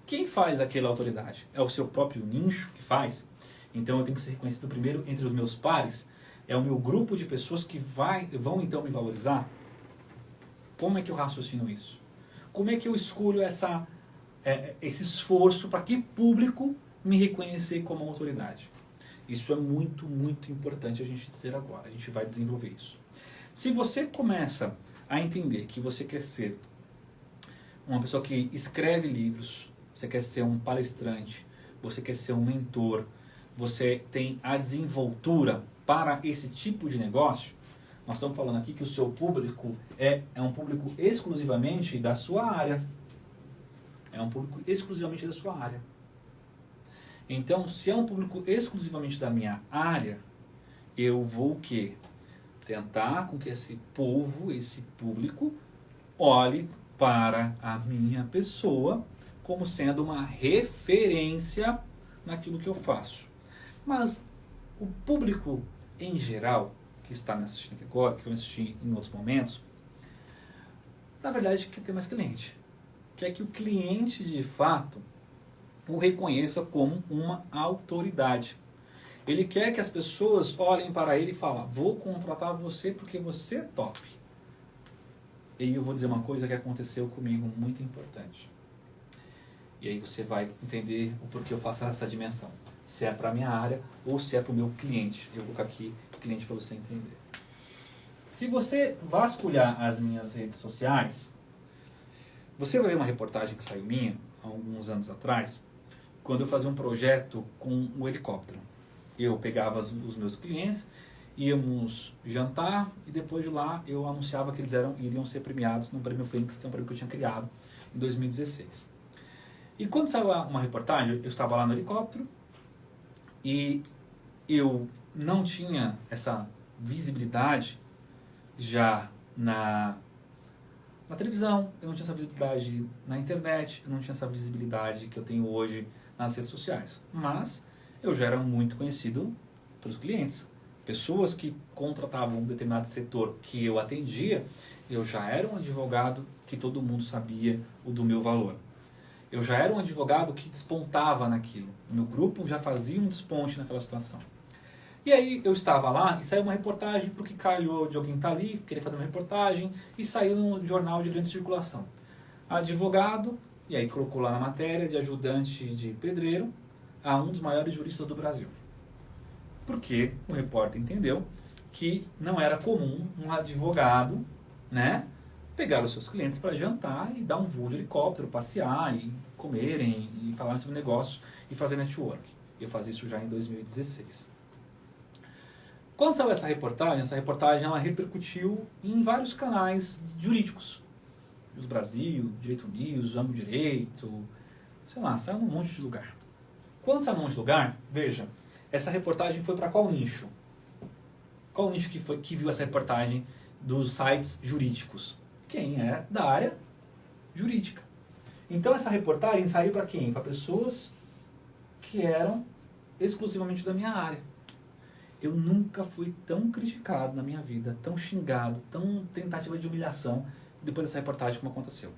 Quem faz aquela autoridade? É o seu próprio nicho que faz? Então eu tenho que ser reconhecido primeiro entre os meus pares? É o meu grupo de pessoas que vão então me valorizar? Como é que eu raciocino isso? Como é que eu escolho esse esforço para que público me reconhecer como autoridade? Isso é muito, muito importante a gente dizer agora. A gente vai desenvolver isso. Se você começa a entender que você quer ser uma pessoa que escreve livros, você quer ser um palestrante, você quer ser um mentor, você tem a desenvoltura para esse tipo de negócio, nós estamos falando aqui que o seu público é um público exclusivamente da sua área. É um público exclusivamente da sua área. Então, se é um público exclusivamente da minha área, eu vou o quê? Tentar com que esse povo, esse público, olhe para a minha pessoa como sendo uma referência naquilo que eu faço. Mas o público em geral, que está me assistindo aqui agora, que eu assisti em outros momentos, na verdade quer ter mais cliente. Quer que o cliente de fato o reconheça como uma autoridade. Ele quer que as pessoas olhem para ele e falem, vou contratar você porque você é top. E eu vou dizer uma coisa que aconteceu comigo muito importante. E aí você vai entender o porquê eu faço essa dimensão. Se é para a minha área ou se é para o meu cliente. Eu vou colocar aqui cliente para você entender. Se você vasculhar as minhas redes sociais, você vai ver uma reportagem que saiu minha há alguns anos atrás, quando eu fazia um projeto com o helicóptero. Eu pegava os meus clientes, íamos jantar e depois de lá eu anunciava que eles iriam ser premiados no Prêmio Fênix, que é um prêmio que eu tinha criado em 2016. E quando saiu uma reportagem, eu estava lá no helicóptero e eu não tinha essa visibilidade já na televisão, eu não tinha essa visibilidade na internet, eu não tinha essa visibilidade que eu tenho hoje nas redes sociais. Mas eu já era muito conhecido pelos clientes. pessoas que contratavam um determinado setor que eu atendia, eu já era um advogado que todo mundo sabia o do meu valor. Eu já era um advogado que despontava naquilo. O meu grupo já fazia um desponte naquela situação. E aí eu estava lá e saiu uma reportagem, porque calhou de alguém estar ali, querer fazer uma reportagem, e saiu no jornal de grande circulação. Advogado, e aí colocou lá na matéria, de ajudante de pedreiro a um dos maiores juristas do Brasil. Porque o repórter entendeu que não era comum um advogado, né, pegar os seus clientes para jantar e dar um voo de helicóptero, passear e comerem e falar sobre negócios e fazer network. Eu fazia isso já em 2016. Quando saiu essa reportagem ela repercutiu em vários canais jurídicos. Os Brasil, Direito News, Amo Direito, sei lá, saiu num monte de lugar. Quando saiu num monte de lugar, veja, essa reportagem foi para qual nicho? Qual nicho que viu essa reportagem dos sites jurídicos? Quem é da área jurídica. Então essa reportagem saiu para quem? Para pessoas que eram exclusivamente da minha área. Eu nunca fui tão criticado na minha vida, tão xingado, tão tentativa de humilhação depois dessa reportagem como aconteceu.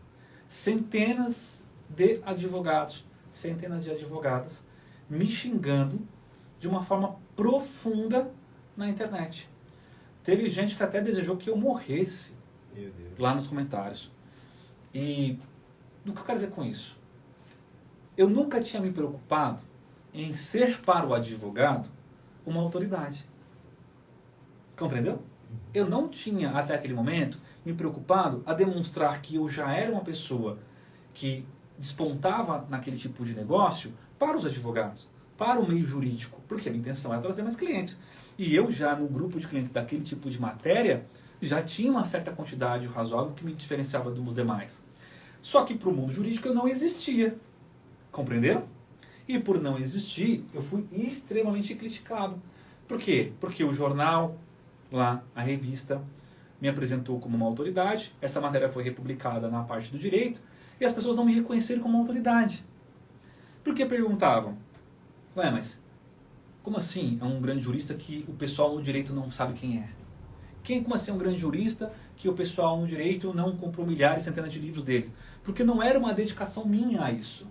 Centenas de advogados, centenas de advogadas me xingando de uma forma profunda na internet. Teve gente que até desejou que eu morresse lá nos comentários. E o que eu quero dizer com isso? Eu nunca tinha me preocupado em ser para o advogado uma autoridade. Compreendeu? Eu não tinha, até aquele momento, me preocupado a demonstrar que eu já era uma pessoa que despontava naquele tipo de negócio para os advogados, para o meio jurídico, porque a minha intenção era trazer mais clientes. E eu já, no grupo de clientes daquele tipo de matéria, já tinha uma certa quantidade razoável que me diferenciava dos demais. Só que para o mundo jurídico eu não existia. Compreenderam? E por não existir, eu fui extremamente criticado. Por quê? Porque o jornal, lá, a revista, me apresentou como uma autoridade, essa matéria foi republicada na parte do direito, e as pessoas não me reconheceram como autoridade. Porque perguntavam, ué, mas como assim é um grande jurista que o pessoal no direito não sabe quem é? Como assim é um grande jurista que o pessoal no direito não comprou milhares e centenas de livros deles? Porque não era uma dedicação minha a isso.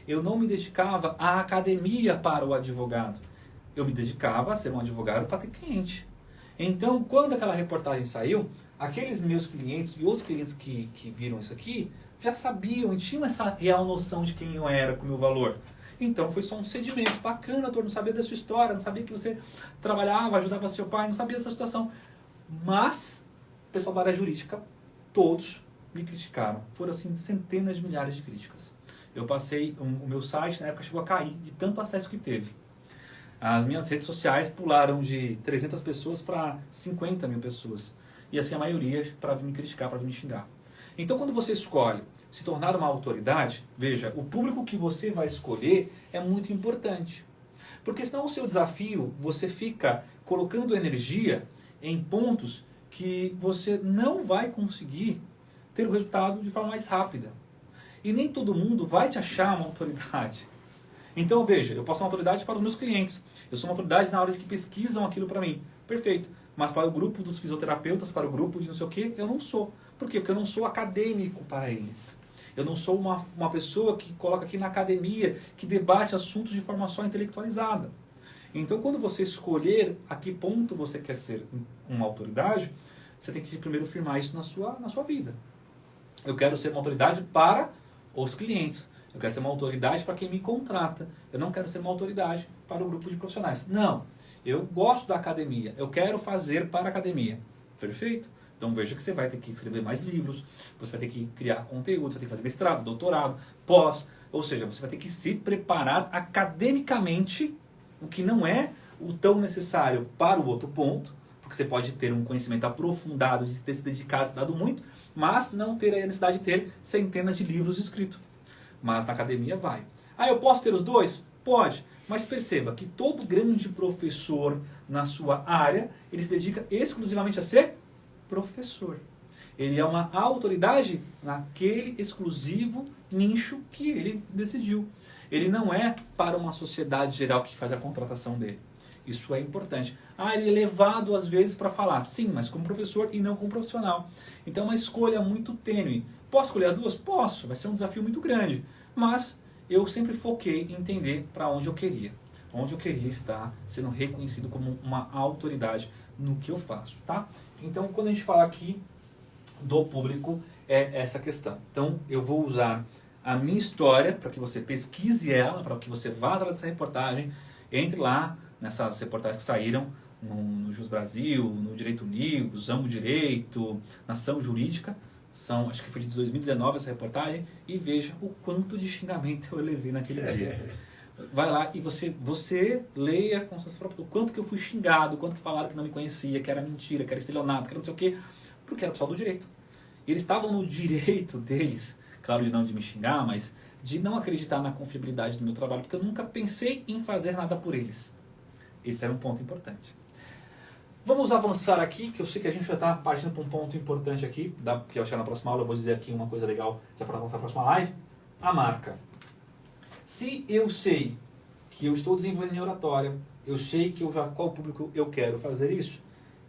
Eu não me dedicava à academia para o advogado. Eu me dedicava a ser um advogado para ter cliente. Então, quando aquela reportagem saiu, aqueles meus clientes e outros clientes que viram isso aqui já sabiam e tinham essa real noção de quem eu era, com o meu valor. Então foi só um sedimento bacana, doutor, não sabia da sua história, não sabia que você trabalhava, ajudava seu pai, não sabia dessa situação. Mas, o pessoal da área jurídica, todos me criticaram. Foram assim centenas de milhares de críticas. Eu passei, o meu site na época chegou a cair de tanto acesso que teve. As minhas redes sociais pularam de 300 pessoas para 50 mil pessoas. E assim a maioria para me criticar, para me xingar. Então quando você escolhe se tornar uma autoridade, veja, o público que você vai escolher é muito importante. Porque senão o seu desafio, você fica colocando energia em pontos que você não vai conseguir ter o resultado de forma mais rápida. E nem todo mundo vai te achar uma autoridade. Então, veja, eu posso ser uma autoridade para os meus clientes. Eu sou uma autoridade na hora de que pesquisam aquilo para mim. Perfeito. Mas para o grupo dos fisioterapeutas, para o grupo de não sei o quê, eu não sou. Por quê? Porque eu não sou acadêmico para eles. Eu não sou uma pessoa que coloca aqui na academia, que debate assuntos de forma só intelectualizada. Então, quando você escolher a que ponto você quer ser uma autoridade, você tem que primeiro firmar isso na sua vida. Eu quero ser uma autoridade para os clientes. Eu quero ser uma autoridade para quem me contrata. Eu não quero ser uma autoridade para o grupo de profissionais. Não. Eu gosto da academia. Eu quero fazer para a academia. Perfeito? Então veja que você vai ter que escrever mais livros, você vai ter que criar conteúdo, você vai ter que fazer mestrado, doutorado, pós. Ou seja, você vai ter que se preparar academicamente, o que não é o tão necessário para o outro ponto, porque você pode ter um conhecimento aprofundado, de ter se dedicado, estudado muito, mas não ter a necessidade de ter centenas de livros escritos. Mas na academia vai. Ah, eu posso ter os dois? Pode. Mas perceba que todo grande professor na sua área, ele se dedica exclusivamente a ser professor. Ele é uma autoridade naquele exclusivo nicho que ele decidiu. Ele não é para uma sociedade geral que faz a contratação dele. Isso é importante. Ele é levado às vezes para falar, sim, mas como professor e não como profissional. Então é uma escolha muito tênue. Posso escolher as duas? Posso, vai ser um desafio muito grande. Mas eu sempre foquei em entender para onde eu queria. Onde eu queria estar sendo reconhecido como uma autoridade no que eu faço, tá? Então, quando a gente fala aqui do público, é essa questão. Então, eu vou usar a minha história para que você pesquise ela, para que você vá atrás dessa reportagem, entre lá nessas reportagens que saíram no Jus Brasil, no Direito News, Amo Direito, Nação Jurídica, acho que foi de 2019 essa reportagem, e veja o quanto de xingamento eu levei naquele dia. Vai lá e você leia com suas próprias, o quanto que eu fui xingado, o quanto que falaram que não me conhecia, que era mentira, que era estelionato, que era não sei o quê, porque era pessoal do direito. E eles estavam no direito deles, claro, de me xingar, mas de não acreditar na confiabilidade do meu trabalho, porque eu nunca pensei em fazer nada por eles. Esse era um ponto importante. Vamos avançar aqui, que eu sei que a gente já está partindo para um ponto importante aqui, que eu achar na próxima aula, eu vou dizer aqui uma coisa legal, já para avançar na próxima live. A marca. Se eu sei que eu estou desenvolvendo minha oratória, eu sei que qual público eu quero fazer isso,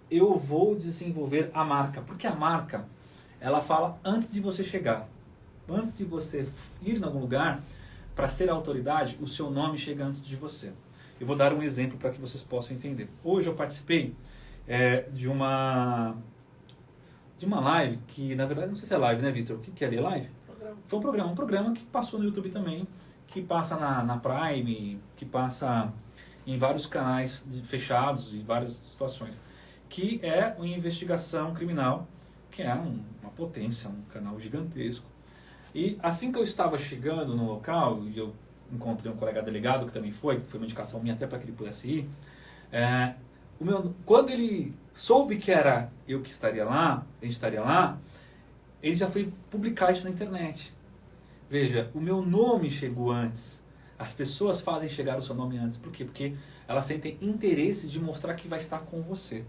eu vou desenvolver a marca. Porque a marca, ela fala antes de você chegar. Antes de você ir em algum lugar, para ser autoridade, o seu nome chega antes de você. Eu vou dar um exemplo para que vocês possam entender. Hoje eu participei de uma live, que na verdade não sei se é live, né, Vitor? O que é ali? Live? Foi um programa que passou no YouTube também, que passa na Prime, que passa em vários canais fechados, em várias situações, que é uma investigação criminal, que é uma potência, um canal gigantesco. E assim que eu estava chegando no local, e eu encontrei um colega delegado que também foi uma indicação minha até para que ele pudesse ir, quando ele soube que era eu que estaria lá, a gente estaria lá, ele já foi publicar isso na internet. Veja, o meu nome chegou antes. As pessoas fazem chegar o seu nome antes. Por quê? Porque elas sentem interesse de mostrar que vai estar com você.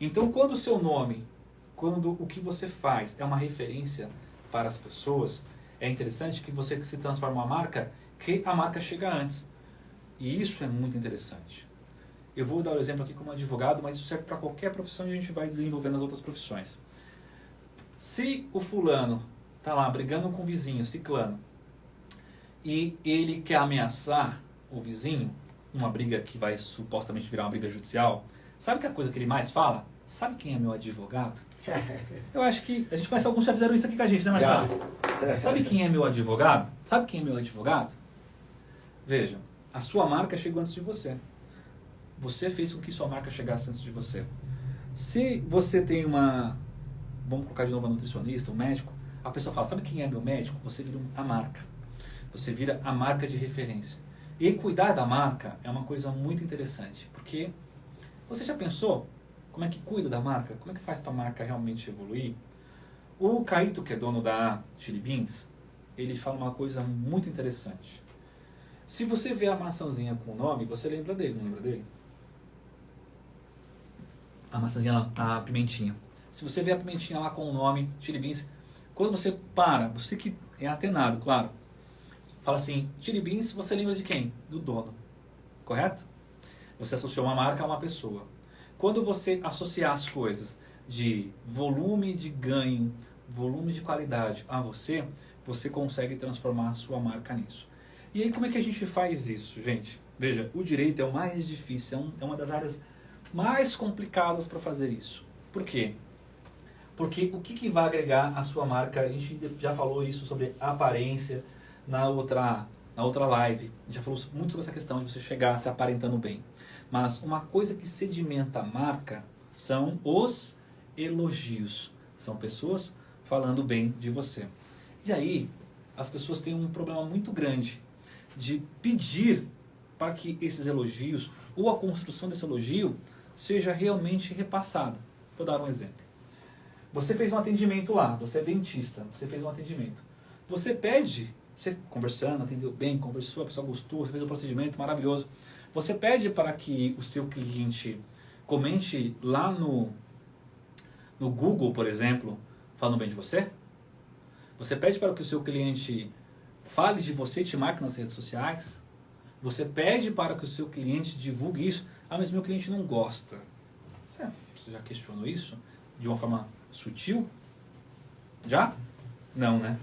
Então, quando o seu nome, quando o que você faz é uma referência para as pessoas, é interessante que você se transforma uma marca, que a marca chega antes. E isso é muito interessante. Eu vou dar o exemplo aqui como advogado, mas isso serve para qualquer profissão e a gente vai desenvolvendo as outras profissões. Se o fulano está lá brigando com o vizinho, ciclano, e ele quer ameaçar o vizinho, uma briga que vai supostamente virar uma briga judicial, sabe que a coisa que ele mais fala? Sabe quem é meu advogado? Eu acho que a gente conhece alguns que já fizeram isso aqui com a gente, né, Marcelo? Sabe quem é meu advogado? Sabe quem é meu advogado? Veja, a sua marca chegou antes de você. Você fez com que sua marca chegasse antes de você. Se você tem vamos colocar de novo a nutricionista, um médico, a pessoa fala, sabe quem é meu médico? Você vira a marca. Você vira a marca de referência. E cuidar da marca é uma coisa muito interessante, porque você já pensou como é que cuida da marca? Como é que faz para a marca realmente evoluir? O Caíto, que é dono da Chili Beans, ele fala uma coisa muito interessante. Se você vê a maçãzinha com o nome, você lembra dele, não lembra dele? A maçãzinha, a pimentinha. Se você vê a pimentinha lá com o nome Chili Beans, quando você para, você que é atenado, claro, fala assim, Chili Beans, você lembra de quem? Do dono, correto? Você associou uma marca a uma pessoa. Quando você associar as coisas de volume de ganho, volume de qualidade a você, você consegue transformar a sua marca nisso. E aí como é que a gente faz isso, gente? Veja, o direito é o mais difícil, é uma das áreas mais complicadas para fazer isso. Por quê? Porque o que vai agregar a sua marca? A gente já falou isso sobre aparência na outra live. A gente já falou muito sobre essa questão de você chegar se aparentando bem. Mas uma coisa que sedimenta a marca são os elogios. São pessoas falando bem de você. E aí, as pessoas têm um problema muito grande de pedir para que esses elogios, ou a construção desse elogio, seja realmente repassado. Vou dar um exemplo. Você fez um atendimento lá, você é dentista, você fez um atendimento. Você pede, você conversando, atendeu bem, conversou, a pessoa gostou, você fez um procedimento maravilhoso. Você pede para que o seu cliente comente lá no Google, por exemplo, falando bem de você? Você pede para que o seu cliente fale de você e te marque nas redes sociais? Você pede para que o seu cliente divulgue isso. Ah, mas meu cliente não gosta. Você já questionou isso? De uma forma sutil? Já? Não, né?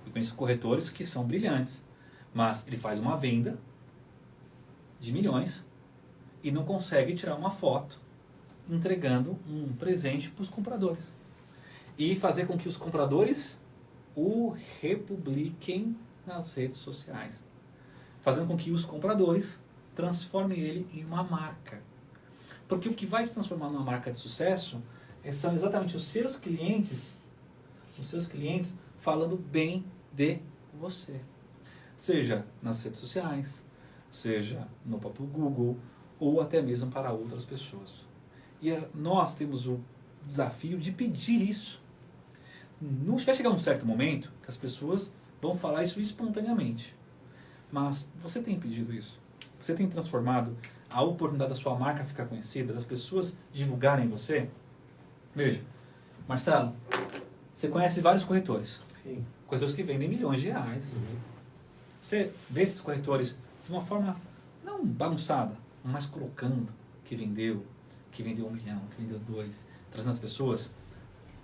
Eu conheço corretores que são brilhantes. Mas ele faz uma venda de milhões e não consegue tirar uma foto entregando um presente para os compradores. E fazer com que os compradores o republiquem nas redes sociais. Fazendo com que os compradores transformem ele em uma marca. Porque o que vai se transformar numa marca de sucesso são exatamente os seus clientes falando bem de você. Seja nas redes sociais, seja no próprio Google, ou até mesmo para outras pessoas. E nós temos o desafio de pedir isso. Não vai chegar um certo momento que as pessoas vão falar isso espontaneamente. Mas você tem pedido isso? Você tem transformado a oportunidade da sua marca ficar conhecida, das pessoas divulgarem você? Veja, Marcelo, você conhece vários corretores. Sim. Corretores que vendem milhões de reais. Você vê esses corretores de uma forma não bagunçada, mas colocando que vendeu 1 milhão, que vendeu 2, trazendo as pessoas.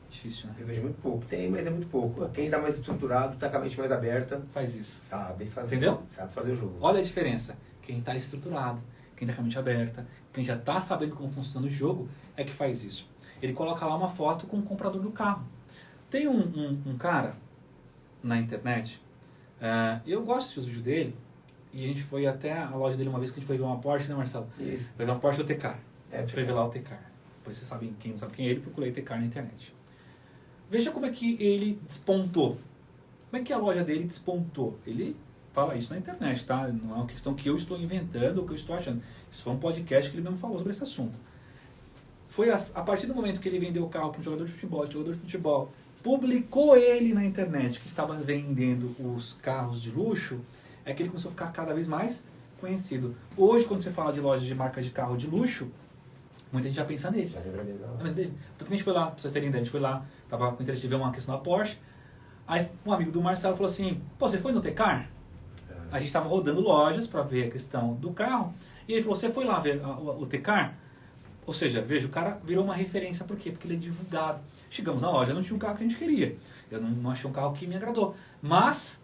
Difícil, né? Eu vejo muito pouco. Tem, mas é muito pouco. Quem está mais estruturado, está com a mente mais aberta, Faz isso. sabe fazer. Entendeu? Sabe fazer o jogo. Olha a diferença. Quem está estruturado, quem está com a mente aberta, quem já está sabendo como funciona o jogo, é que faz isso. Ele coloca lá uma foto com o comprador do carro. Tem um cara na internet, eu gosto de assistir os vídeos dele, e a gente foi até a loja dele uma vez que a gente foi ver uma Porsche, né, Marcelo? Isso. Foi ver uma Porsche do Tecar. É, A gente foi ver lá o Tecar. Depois você sabe, quem não sabe quem é ele, procurei Tecar na internet. Veja como é que ele despontou. Como é que a loja dele despontou? Ele fala isso na internet, tá? Não é uma questão que eu estou inventando ou que eu estou achando. Isso foi um podcast que ele mesmo falou sobre esse assunto. Foi a partir do momento que ele vendeu o carro para um jogador de futebol, publicou ele na internet que estava vendendo os carros de luxo, é que ele começou a ficar cada vez mais conhecido. Hoje, quando você fala de lojas de marcas de carro de luxo, muita gente já pensa nele. Já lembra dele, não? Tanto que a gente foi lá, pra vocês terem ideia, a gente foi lá, tava com interesse de ver uma questão da Porsche. Aí um amigo do Marcelo falou assim, pô, você foi no Tecar? A gente estava rodando lojas para ver a questão do carro. E ele falou, você foi lá ver o Tecar? Ou seja, veja, o cara virou uma referência. Por quê? Porque ele é divulgado. Chegamos na loja, não tinha um carro que a gente queria. Eu não achei um carro que me agradou. Mas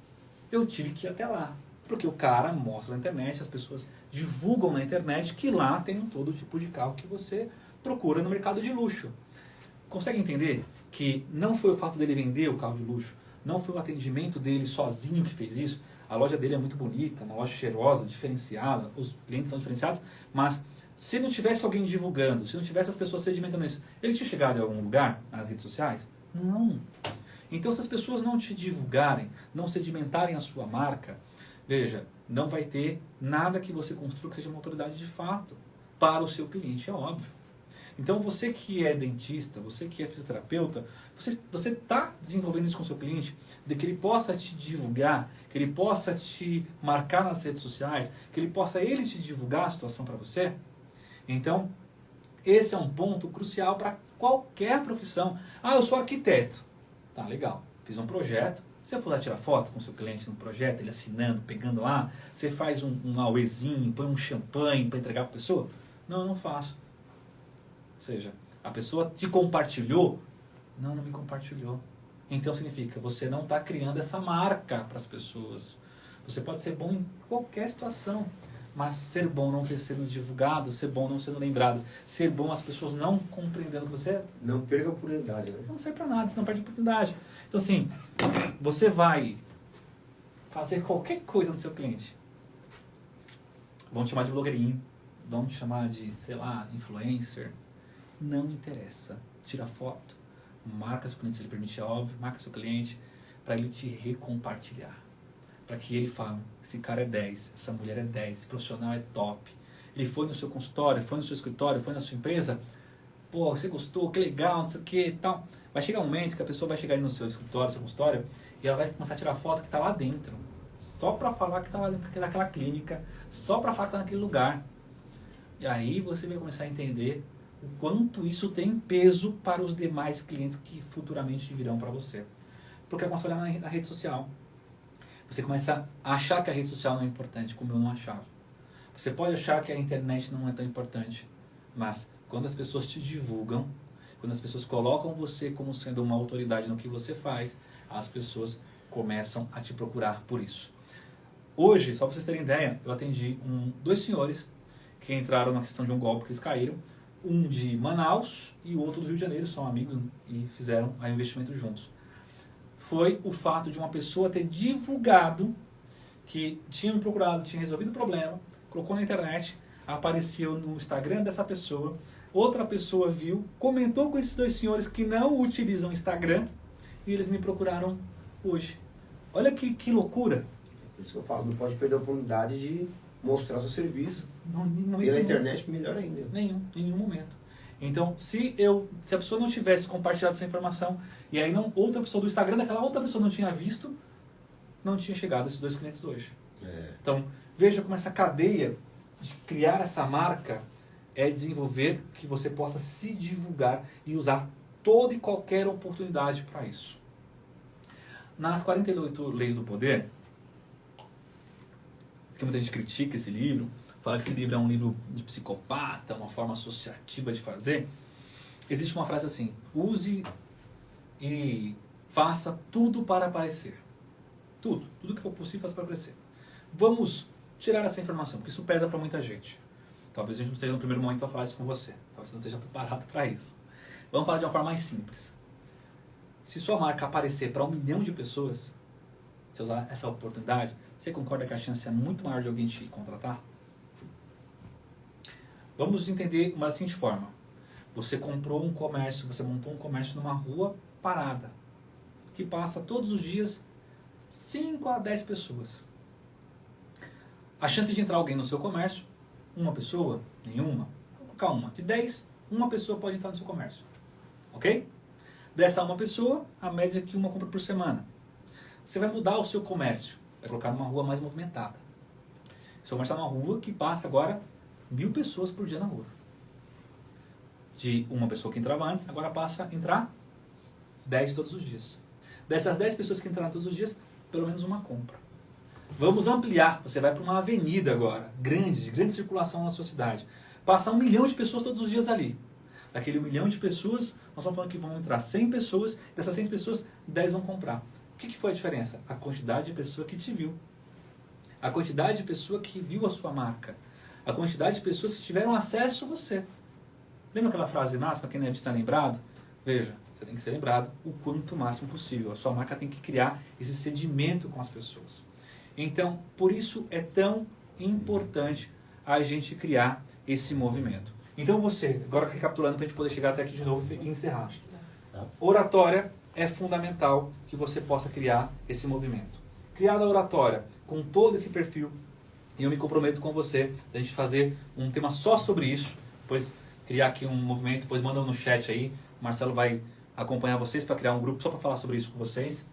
eu tive que ir até lá. Porque o cara mostra na internet, as pessoas divulgam na internet que lá tem todo tipo de carro que você procura no mercado de luxo. Consegue entender que não foi o fato dele vender o carro de luxo, não foi o atendimento dele sozinho que fez isso. A loja dele é muito bonita, uma loja cheirosa, diferenciada, os clientes são diferenciados, mas se não tivesse alguém divulgando, se não tivesse as pessoas sedimentando isso, ele tinha chegado em algum lugar nas redes sociais? Não. Então, se as pessoas não te divulgarem, não sedimentarem a sua marca, veja, não vai ter nada que você construa que seja uma autoridade de fato para o seu cliente, é óbvio. Então, você que é dentista, você que é fisioterapeuta, você está desenvolvendo isso com o seu cliente, de que ele possa te divulgar, que ele possa te marcar nas redes sociais, que ele possa te divulgar a situação para você. Então, esse é um ponto crucial para qualquer profissão. Ah, eu sou arquiteto. Tá, legal. Fiz um projeto. Você for lá tirar foto com o seu cliente no projeto, ele assinando, pegando lá, você faz um auezinho, põe um champanhe para entregar para a pessoa? Não, eu não faço. Ou seja, a pessoa te compartilhou? Não me compartilhou. Então significa, você não está criando essa marca para as pessoas. Você pode ser bom em qualquer situação, mas ser bom não ter sido divulgado, ser bom não sendo lembrado, ser bom as pessoas não compreendendo que você é... Não perca a oportunidade, né? Não serve para nada, você não perde a oportunidade. Então assim, você vai fazer qualquer coisa no seu cliente. Vão te chamar de blogueirinho, vão te chamar de, sei lá, influencer. Não interessa. Tira foto, marca seu cliente se ele permite, é óbvio, marca seu cliente para ele te recompartilhar. Para que ele fale, esse cara é 10, essa mulher é 10, esse profissional é top. Ele foi no seu consultório, foi no seu escritório, foi na sua empresa. Pô, você gostou, que legal, não sei o que e tal. Vai chegar um momento que a pessoa vai chegar aí no seu escritório, no seu consultório, e ela vai começar a tirar foto que está lá dentro. Só para falar que está lá dentro daquela clínica, só para falar que está naquele lugar. E aí você vai começar a entender o quanto isso tem peso para os demais clientes que futuramente virão para você. Porque começa a olhar na rede social. Você começa a achar que a rede social não é importante, como eu não achava. Você pode achar que a internet não é tão importante, mas quando as pessoas te divulgam, quando as pessoas colocam você como sendo uma autoridade no que você faz, as pessoas começam a te procurar por isso. Hoje, só para vocês terem ideia, eu atendi dois senhores que entraram na questão de um golpe que eles caíram, um de Manaus e o outro do Rio de Janeiro, são amigos e fizeram o investimento juntos. Foi o fato de uma pessoa ter divulgado que tinha me procurado, tinha resolvido o problema, colocou na internet, apareceu no Instagram dessa pessoa, outra pessoa viu, comentou com esses dois senhores que não utilizam Instagram e eles me procuraram hoje. Olha que loucura. Por isso que eu falo, não pode perder a oportunidade de mostrar seu serviço. Não, pela internet, melhor ainda. Em nenhum momento. Então, se a pessoa não tivesse compartilhado essa informação e aí outra pessoa do Instagram daquela outra pessoa não tinha visto, não tinha chegado a esses dois clientes hoje. Então, veja como essa cadeia de criar essa marca é desenvolver que você possa se divulgar e usar toda e qualquer oportunidade para isso. Nas 48 Leis do Poder, que muita gente critica esse livro, fala que esse livro é um livro de psicopata, uma forma associativa de fazer, existe uma frase assim: use e faça tudo para aparecer. Tudo que for possível, faça para aparecer. Vamos tirar essa informação, porque isso pesa para muita gente. Talvez a gente não esteja no primeiro momento para falar isso com você. Talvez você não esteja preparado para isso. Vamos falar de uma forma mais simples. Se sua marca aparecer para 1 milhão de pessoas, você usar essa oportunidade, você concorda que a chance é muito maior de alguém te contratar? Vamos entender uma seguinte forma. Você comprou um comércio, você montou um comércio numa rua parada, que passa todos os dias 5 a 10 pessoas. A chance de entrar alguém no seu comércio, uma pessoa, nenhuma, vou colocar uma. De 10, uma pessoa pode entrar no seu comércio. Ok? Dessa uma pessoa, a média é que uma compra por semana. Você vai mudar o seu comércio, vai colocar numa rua mais movimentada. Seu comércio é uma rua que passa agora 1.000 pessoas por dia na rua. De uma pessoa que entrava antes, agora passa a entrar 10 todos os dias. Dessas 10 pessoas que entraram todos os dias, pelo menos uma compra. Vamos ampliar. Você vai para uma avenida agora, de grande circulação na sua cidade. Passa 1 milhão de pessoas todos os dias ali. Daquele 1 milhão de pessoas, nós estamos falando que vão entrar 100 pessoas, dessas 100 pessoas, 10 vão comprar. O que foi a diferença? A quantidade de pessoa que te viu. A quantidade de pessoa que viu a sua marca. A quantidade de pessoas que tiveram acesso a você. Lembra aquela frase máxima, quem não é visto é lembrado? Veja, você tem que ser lembrado o quanto máximo possível. A sua marca tem que criar esse sedimento com as pessoas. Então, por isso é tão importante a gente criar esse movimento. Então você, agora recapitulando para a gente poder chegar até aqui de novo e encerrar. Oratória é fundamental que você possa criar esse movimento. Criada a oratória com todo esse perfil, e eu me comprometo com você a gente fazer um tema só sobre isso, depois criar aqui um movimento, depois manda no chat aí, o Marcelo vai acompanhar vocês para criar um grupo só para falar sobre isso com vocês.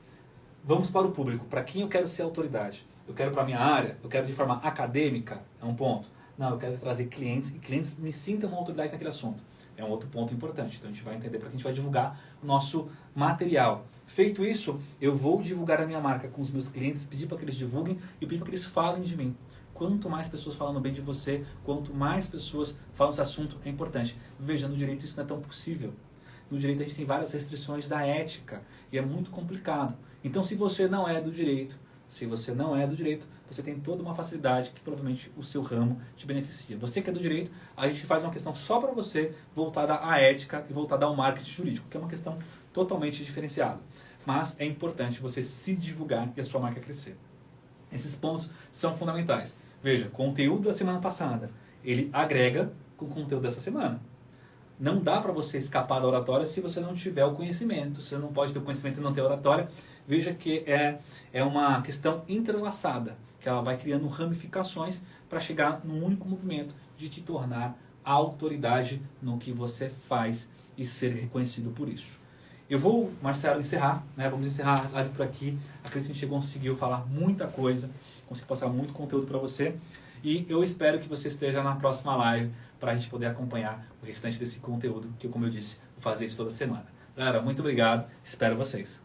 Vamos para o público, para quem eu quero ser autoridade. Eu quero para a minha área, eu quero de forma acadêmica, é um ponto. Não, eu quero trazer clientes e clientes me sintam uma autoridade naquele assunto. É um outro ponto importante. Então a gente vai entender para que a gente vai divulgar o nosso material. Feito isso, eu vou divulgar a minha marca com os meus clientes, pedir para que eles divulguem e pedir para que eles falem de mim. Quanto mais pessoas falando bem de você, quanto mais pessoas falam esse assunto, é importante. Veja, no direito isso não é tão possível. No direito a gente tem várias restrições da ética e é muito complicado. Então se você não é do direito, você tem toda uma facilidade que provavelmente o seu ramo te beneficia. Você que é do direito, a gente faz uma questão só para você voltada à ética e voltada ao marketing jurídico, que é uma questão totalmente diferenciada. Mas é importante você se divulgar e a sua marca crescer. Esses pontos são fundamentais. Veja, conteúdo da semana passada, ele agrega com o conteúdo dessa semana. Não dá para você escapar da oratória se você não tiver o conhecimento. Você não pode ter o conhecimento e não ter oratória. Veja que é uma questão entrelaçada, que ela vai criando ramificações para chegar num único movimento de te tornar autoridade no que você faz e ser reconhecido por isso. Eu vou, Marcelo, encerrar, né? Vamos encerrar a live por aqui. Acredito que a gente conseguiu falar muita coisa, conseguiu passar muito conteúdo para você. E eu espero que você esteja na próxima live para a gente poder acompanhar o restante desse conteúdo que, como eu disse, vou fazer isso toda semana. Galera, muito obrigado. Espero vocês.